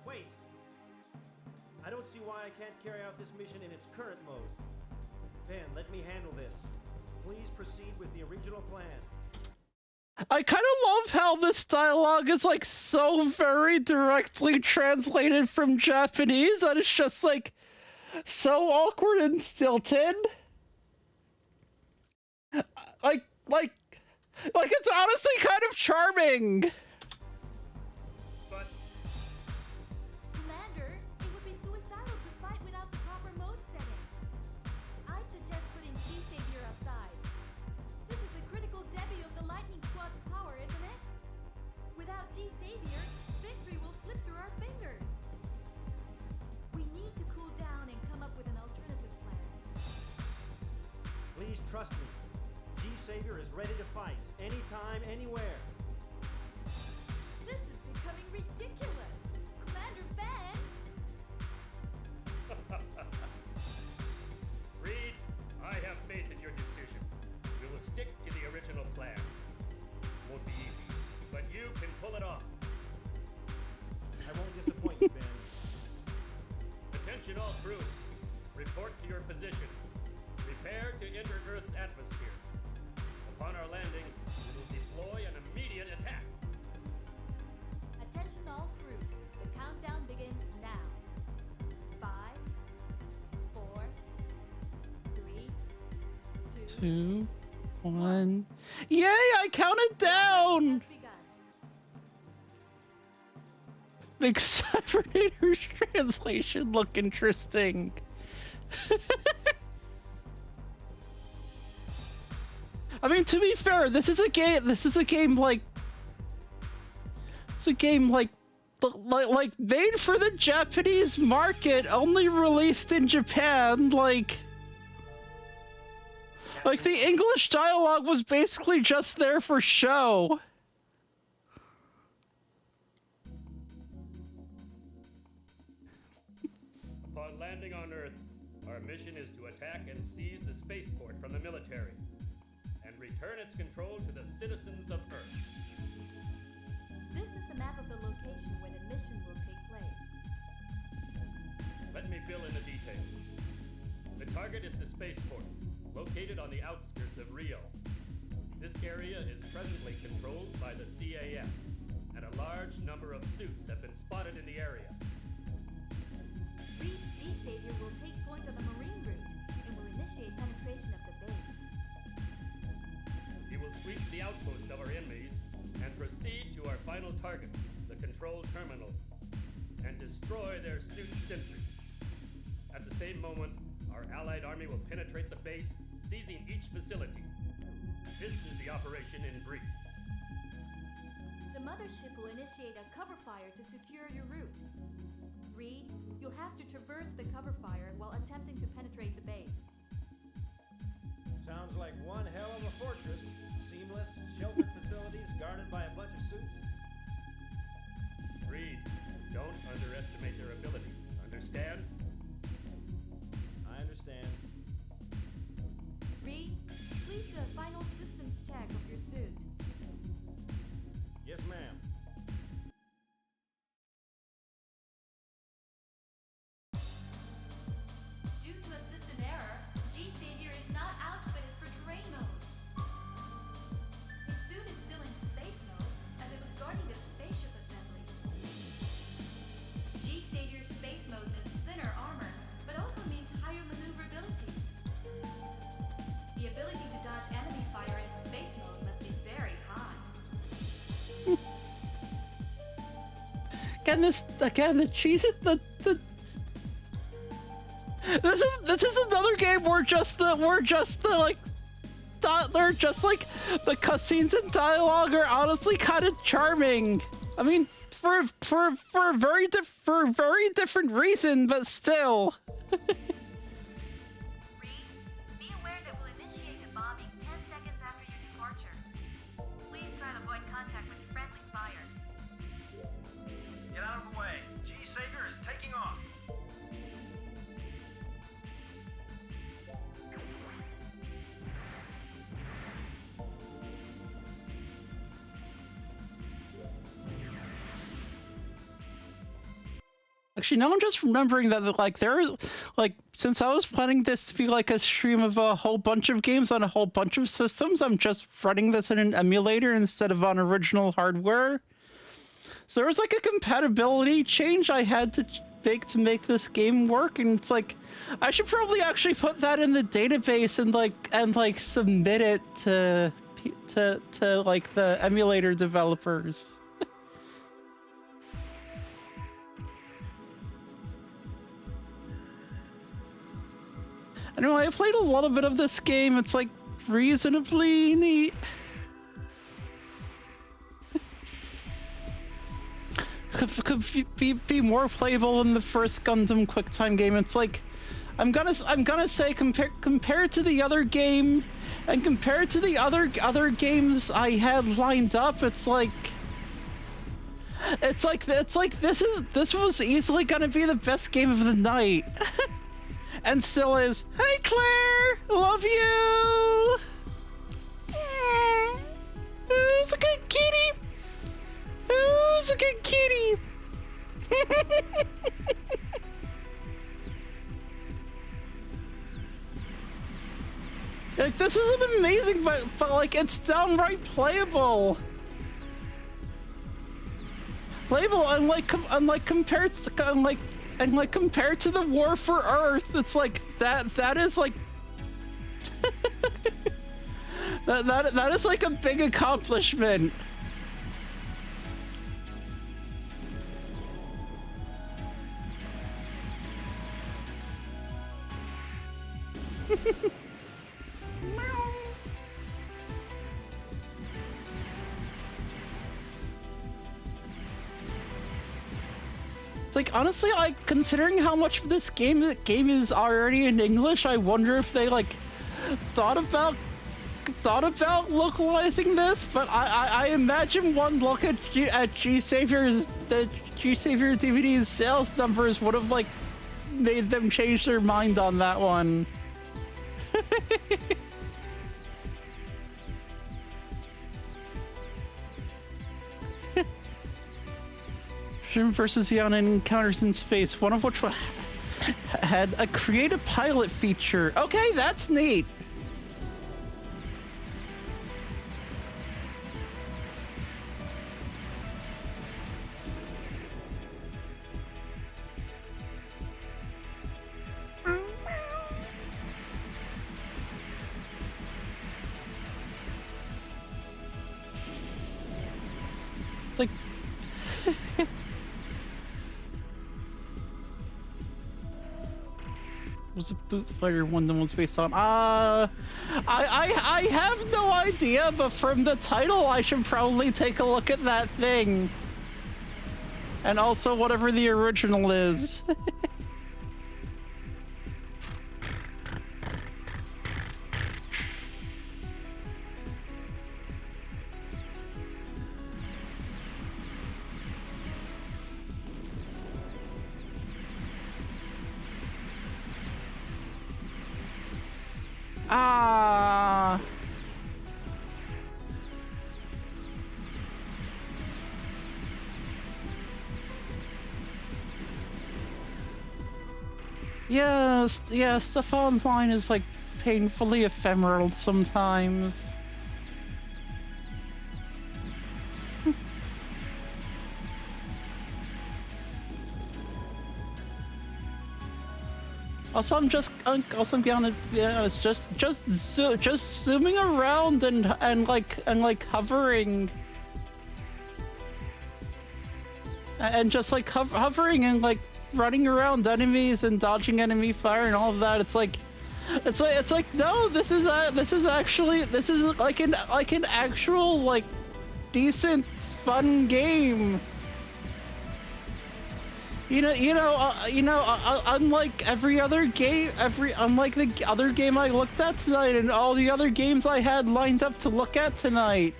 Wait! I don't see why I can't carry out this mission in its current mode. Ben, let me handle this. Please proceed with the original plan. I kind of love how this dialogue is like so very directly translated from Japanese that it's just like so awkward and stilted. Like it's honestly kind of charming. But Commander, it would be suicidal to fight without the proper mode setting. I suggest putting G-Savior aside. This is a critical debut of the Lightning Squad's power, isn't it? Without G-Savior, victory will slip through our fingers. We need to cool down and come up with an alternative plan. Please trust me. G-Savior is ready to fight, anytime, anywhere. This is becoming ridiculous! Commander Ben! Reed, I have faith in your decision. We will stick to the original plan. Won't be easy, but you can pull it off. I won't disappoint you, Ben. Attention all crew. Report to your positions. Prepare to enter Earth's atmosphere. Upon our landing, we will deploy an immediate attack. Attention all crew. The countdown begins now. 5, 4, 3, 2, 1. Yay, I counted down! Makes Cybernator's translation look interesting. I mean, to be fair, this is a game like like made for the Japanese market, only released in Japan. Like the English dialogue was basically just there for show. Upon landing on Earth, our mission is to attack and seize the spaceport from the military and return its control to the citizens of Earth. This is the map of the location where the mission will take place. Let me fill in the details. The target is the spaceport, located on the outskirts of Rio. This area is presently controlled by the CAF, and a large number of suits have been spotted in the area. Reed's G-Savior will take point on the marine route and will initiate penetration of the base. He will sweep the outpost of our enemies and proceed to our final target, the control terminal, and destroy their suit sentries. At the same moment, our allied army will penetrate the base, seizing each facility. This is the operation in brief. The mothership will initiate a cover fire to secure your route. Reed, you'll have to traverse the cover fire while attempting to penetrate the base. Sounds like one hell of a fortress. Seamless, sheltered facilities guarded by a bunch of suits. Reed, don't underestimate their ability. Understand? I understand. Reed, please do a final systems check of your suit. Yes, ma'am. Due to a system error, G-Savior is not outfitted for terrain mode. His suit is still in space mode, as it was guarding the spaceship assembly. G-Savior's space mode means thinner armor, but also means higher maneuverability. The ability to dodge enemy fire in space mode must be very high. The cheese it this is another game where the cutscenes and dialogue are honestly kind of charming. I mean, for a very different reason, but still. Be aware that we'll initiate a bombing 10 seconds after your departure. Please try to avoid contact with friendly fire. Get out of the way. G-Savior is taking off. Actually, now I'm just remembering that, like, since I was planning this to be like a stream of a whole bunch of games on a whole bunch of systems, I'm just running this in an emulator instead of on original hardware. So there was like a compatibility change I had to make this game work, and it's like, I should probably actually put that in the database and submit it to like the emulator developers. Anyway, I played a little bit of this game. It's like reasonably neat. Could be more playable than the first Gundam QuickTime game. It's like, I'm gonna say compared to the other game, and compared to the other games I had lined up, it's like this was easily gonna be the best game of the night. And still is. Hey Claire! Love you! Who's a good kitty? Who's a good kitty? Like, this isn't amazing, but like, it's downright playable. Unlike compared to compared to the War for Earth, it's like that is like that is like a big accomplishment. Like, honestly, considering how much of this game is already in English, I wonder if they like thought about localizing this. But I imagine one look at G-Savior's DVD's sales numbers would have like made them change their mind on that one. Jim versus Yan encounters in space, one of which had a create a pilot feature. Okay, that's neat. It's like was a boot fighter one that was based on? I have no idea, but from the title, I should probably take a look at that thing, and also whatever the original is. Ah. Yes, yeah, stuff online is like painfully ephemeral sometimes. Also, I'm gonna be honest, just zooming around and like hovering, and just like hovering and like running around enemies and dodging enemy fire and all of that. It's like no, this is actually like an actual like decent fun game. Unlike the other game I looked at tonight and all the other games I had lined up to look at tonight.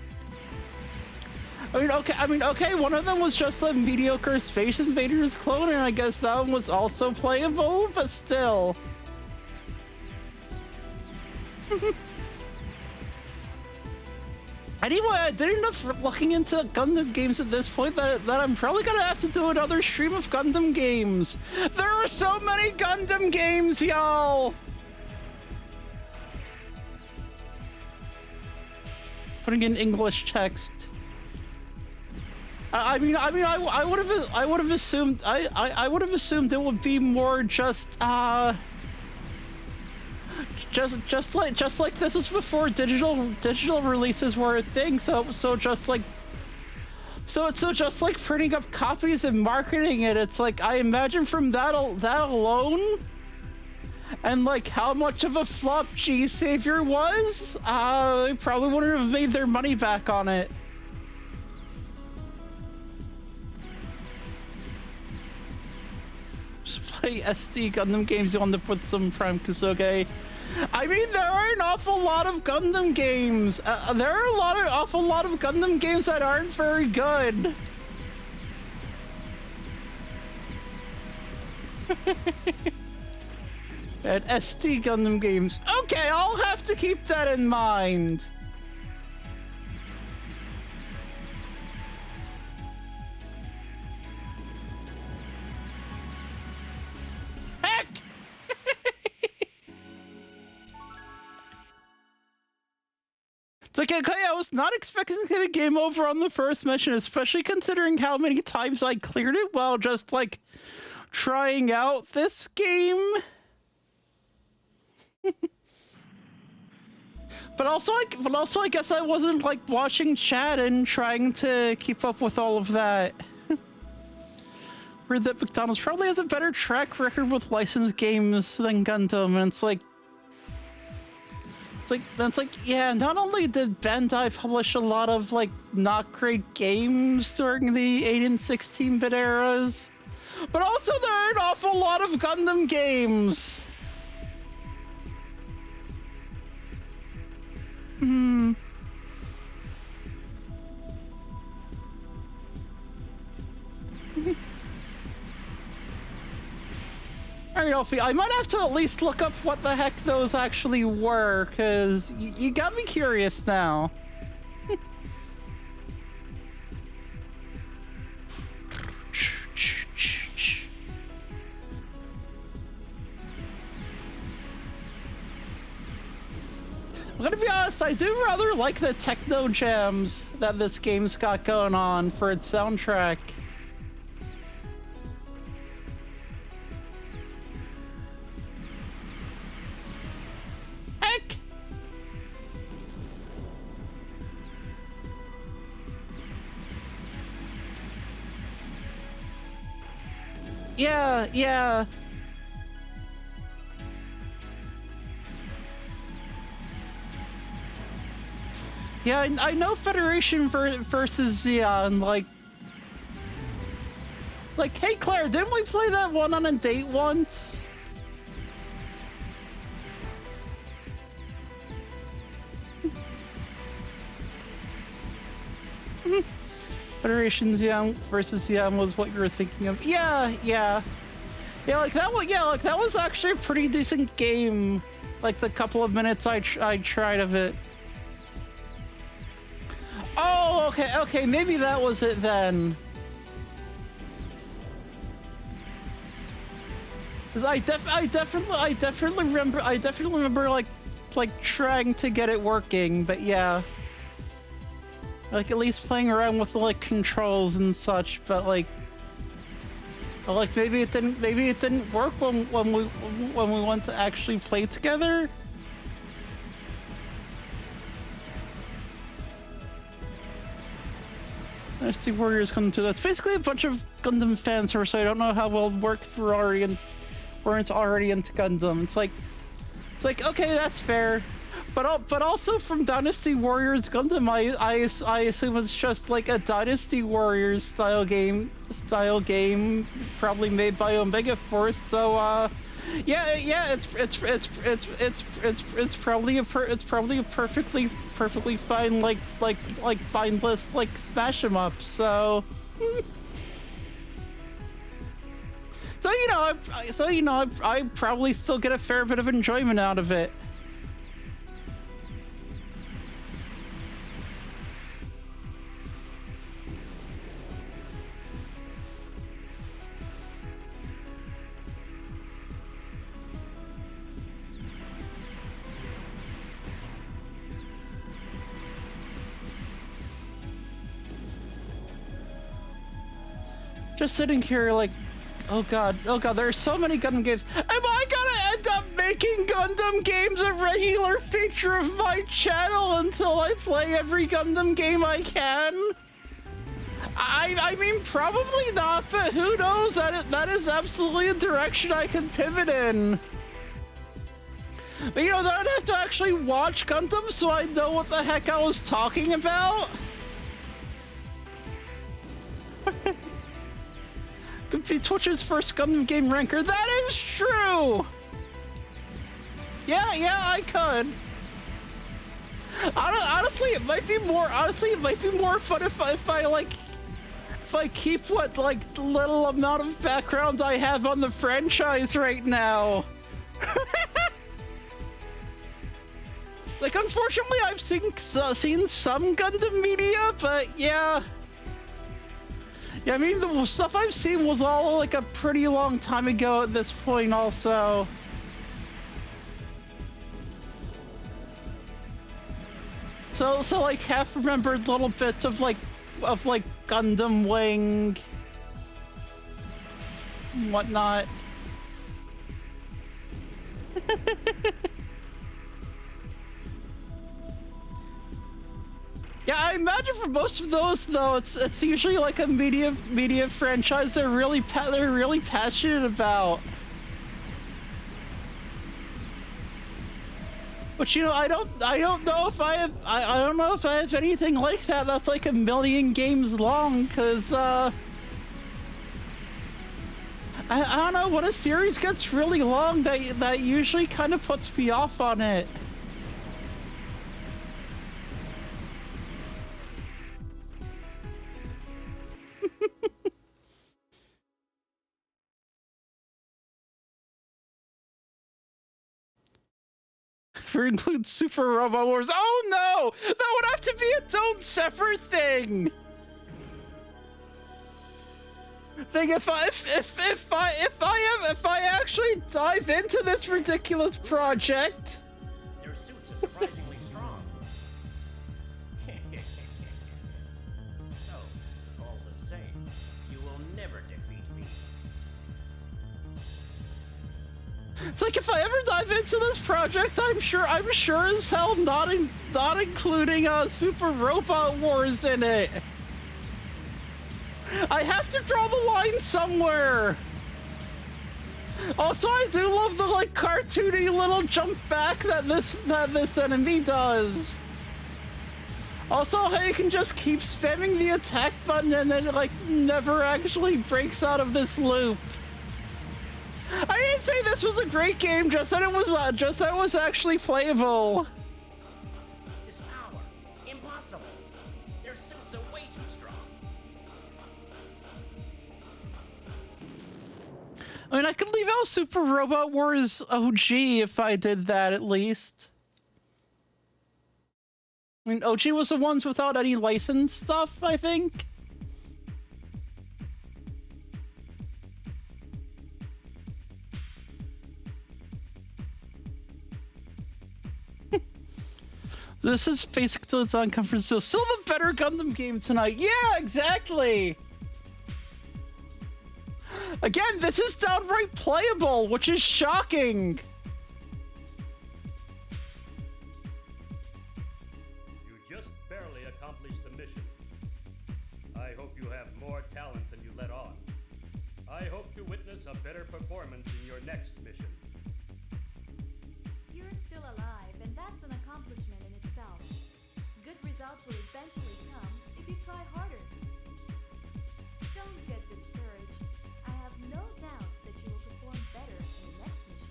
Okay, one of them was just a mediocre Space Invaders clone, and I guess that one was also playable, but still. Anyway, I did enough looking into Gundam games at this point that I'm probably gonna have to do another stream of Gundam games. There are so many Gundam games, y'all! Putting in English text. I would have assumed it would be more just like this was before digital releases were a thing, so just like printing up copies and marketing it. It's like I imagine from that alone, and like how much of a flop G-Savior was, they probably wouldn't have made their money back on it. Just play SD Gundam games on the with some Prime Kusoge. I mean, there are an awful lot of Gundam games. There are awful lot of Gundam games that aren't very good. And SD Gundam games. Okay, I'll have to keep that in mind. Heck! It's like, okay, I was not expecting to get a game over on the first mission, especially considering how many times I cleared it while just, like, trying out this game. But also, I guess I wasn't, like, watching chat and trying to keep up with all of that. Heard that McDonald's probably has a better track record with licensed games than Gundam, and it's like, yeah, not only did Bandai publish a lot of, like, not great games during the 8 and 16-bit eras, But also there are an awful lot of Gundam games. Hmm. Alright, Alfie, I might have to at least look up what the heck those actually were, because you got me curious now. I'm gonna be honest, I do rather like the techno jams that this game's got going on for its soundtrack. Heck! Yeah, yeah. Yeah, I know Federation versus Xeon, like, hey Claire, didn't we play that one on a date once? Federation Xeon versus Xeon was what you were thinking of. Yeah, yeah. Yeah, like that one, yeah, like that was actually a pretty decent game. Like the couple of minutes I tried of it. Oh, okay, maybe that was it then. Cause I definitely remember like trying to get it working, but yeah. Like at least playing around with the like controls and such, but like maybe it didn't work when we went to actually play together. Dynasty Warriors Gundam 2. That's basically a bunch of Gundam fans who are, so I don't know how well work for already and weren't already into Gundam. It's like okay, that's fair. But also from Dynasty Warriors Gundam, I assume it's just like a Dynasty Warriors style game, probably made by Omega Force. So yeah, it's probably a perfectly fine like mindless like smash 'em up. So. So you know, I probably still get a fair bit of enjoyment out of it. Just sitting here like, oh god, there are so many Gundam games. Am I gonna end up making Gundam games a regular feature of my channel until I play every Gundam game I can? I mean, probably not, but who knows? That is absolutely a direction I can pivot in. But you know, then I'd have to actually watch Gundam so I know what the heck I was talking about. Could be Twitch's first Gundam game ranker. That is true! Yeah, I could. Honestly, it might be more fun if I keep what like little amount of background I have on the franchise right now. It's like, unfortunately, I've seen some Gundam media, but yeah. Yeah, I mean, the stuff I've seen was all like a pretty long time ago at this point also. So like half remembered little bits of like Gundam Wing and whatnot. Yeah, I imagine for most of those though, it's usually like a media franchise they're really passionate about. But you know, I don't know if I have anything like that that's like a million games long, cause I don't know, when a series gets really long, that usually kind of puts me off on it. For includes Super Robot Wars. Oh no! That would have to be its own separate thing! If I actually dive into this ridiculous project, Their suits are surprisingly strong. So, all the same, you will never defeat me. it's like if I ever dive into this project, I'm sure as hell not including Super Robot Wars in it. I have to draw the line somewhere. Also, I do love the like cartoony little jump back that this enemy does. Also, how you can just keep spamming the attack button and then it like never actually breaks out of this loop. I didn't say this was a great game, just that it was actually playable. This power, impossible. Their suits are way too strong. I mean, I could leave out Super Robot Wars OG if I did that, at least. I mean, OG was the ones without any license stuff, I think. This is basic till it's on conference, so still the better Gundam game tonight. Yeah, exactly! Again, this is downright playable, which is shocking. You just barely accomplished the mission. I hope you have more talent than you let on. I hope to witness a better performance in your next mission. You're still alive, and that's an accomplishment in itself. Good results will eventually come if you try harder. Don't get discouraged. I have no doubt that you will perform better in the next mission.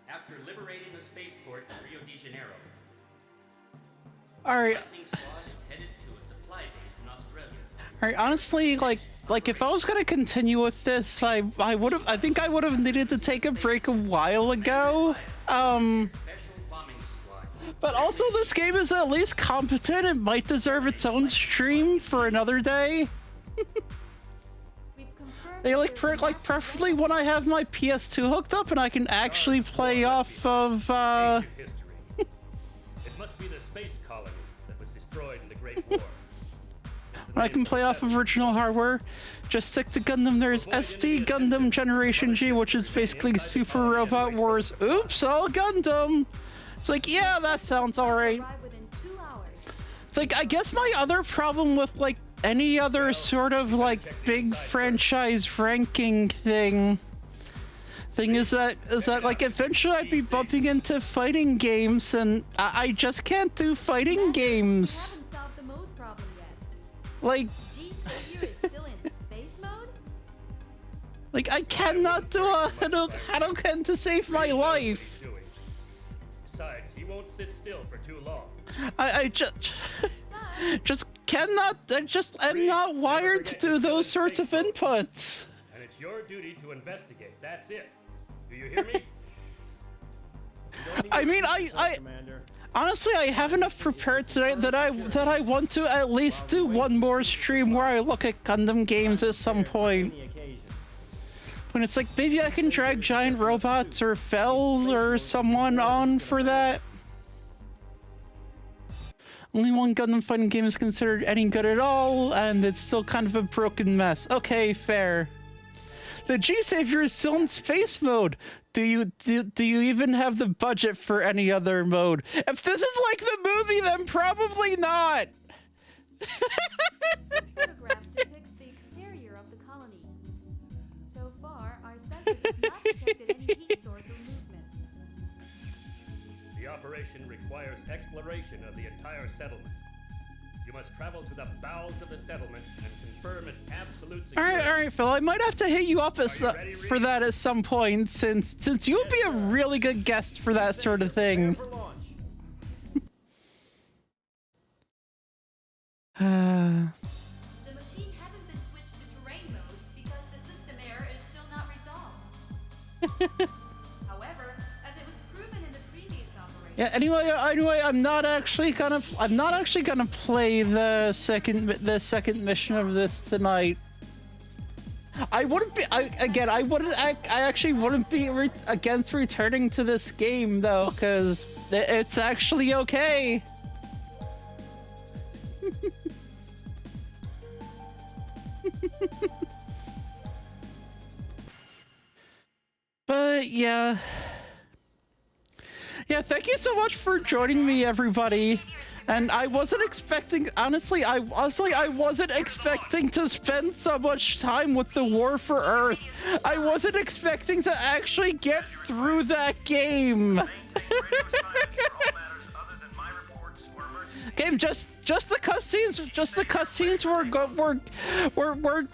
After liberating the spaceport in Rio de Janeiro, Alright. Lightning Squad is headed to a supply base in Australia. Alright, honestly, like if I was gonna continue with this, I think I would have needed to take a break a while ago. But also this game is at least competent. It might deserve its own stream for another day. They preferably when I have my PS2 hooked up and I can actually play off of It must be the space colony that was destroyed in the Great War. when I can play off of original hardware. Just stick to Gundam. There's SD Gundam Generation G, which is basically Super Robot Wars. Oops, all Gundam. It's like, yeah, that sounds alright. It's like, I guess my other problem with like any other sort of like big franchise ranking thing is that like eventually I'd be bumping into fighting games, and I just can't do fighting games. Like, I cannot do a Hadouken to save my life. Besides, he won't sit still for too long. I I'm not wired to do those sorts of inputs. And it's your duty to investigate. That's it. Do you hear me? I mean, honestly, I have enough prepared today that I want to at least do one more stream where I look at Gundam games at some point. When it's like, maybe I can drag Giant Robots or Fell or someone on for that. Only one Gundam fighting game is considered any good at all, and it's still kind of a broken mess. Okay, fair. The G-Savior is still in space mode. Do you even have the budget for any other mode? If this is like the movie, then probably not. This photograph depicts the exterior of the colony. So far, our sensors have not detected any heat source or movement. The operation requires entire settlement. You must travel to the bowels of the settlement and confirm its absolute security. All right, Phil. I might have to hit you up for that at some point, since you would be a really good guest for that sort of thing. The machine hasn't been switched to terrain mode because the system error is still not resolved. However, as it was proven in the previous operation. Yeah. Anyway, I'm not actually gonna play the second mission of this tonight. I wouldn't be. I actually wouldn't be against returning to this game though, because it's actually okay. But yeah, thank you so much for joining me, everybody. And I wasn't expecting, honestly, I wasn't expecting to spend so much time with the War for Earth. I wasn't expecting to actually get through that game. Game, just the cutscenes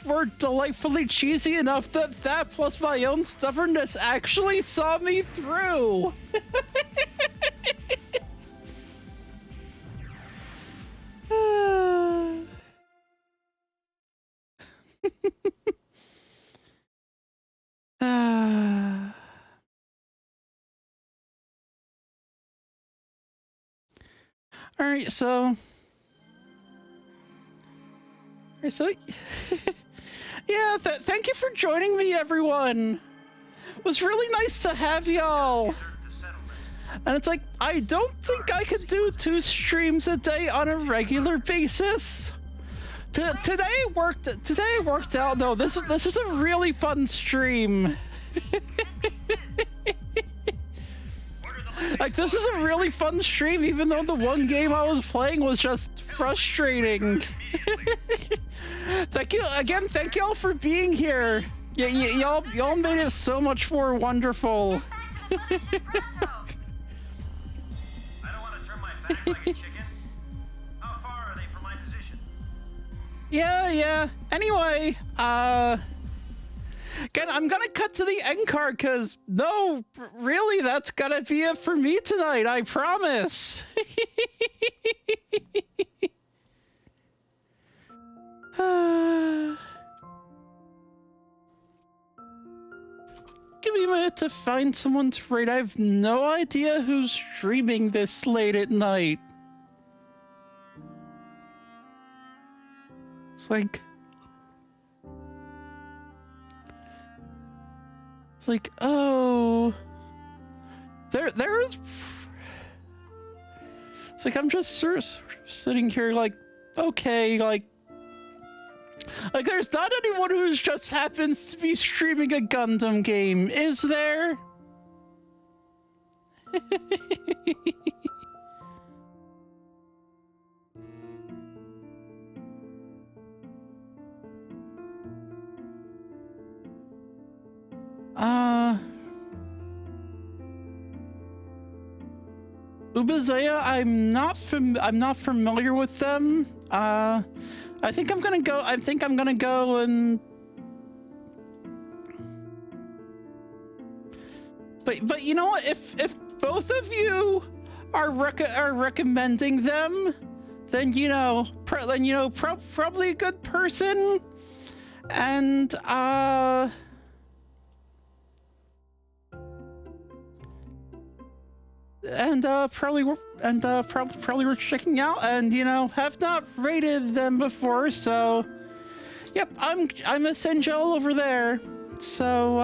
were delightfully cheesy enough that plus my own stubbornness actually saw me through. All right, so yeah, thank you for joining me, everyone. It was really nice to have y'all. And it's like, I don't think I could do 2 streams a day on a regular basis. Today worked out though. This is a really fun stream. Like, this is a really fun stream, even though the one game I was playing was just frustrating. Thank y'all for being here. Y'all made it so much more wonderful. I don't want to turn my back like a chicken. How far are they from my position? Yeah. Anyway, again, I'm gonna cut to the end card, because no, really, that's gonna be it for me tonight, I promise. Give me a minute to find someone to raid. I have no idea who's streaming this late at night. It's like, oh, there's. It's like, I'm just sort of sitting here, like, okay, like there's not anyone who just happens to be streaming a Gundam game, is there? Ubazea, I'm not familiar with them. I think I'm gonna go and but you know what, if both of you are recommending them, then probably a good person. And probably worth checking out, and have not rated them before, so yep, I'm a send y'all over there. So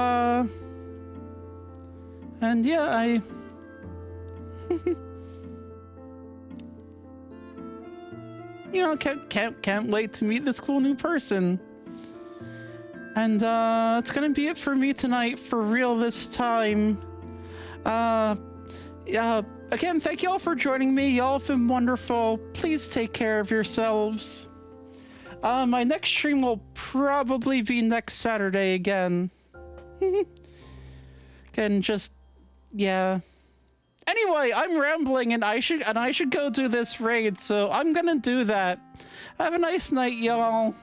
and yeah, I can't wait to meet this cool new person. And that's gonna be it for me tonight, for real this time. Again, thank y'all for joining me. Y'all have been wonderful. Please take care of yourselves. My next stream will probably be next Saturday again. Again, yeah. Anyway. Anyway, I'm rambling, and I should go do this raid, so I'm gonna do that. Have a nice night, y'all.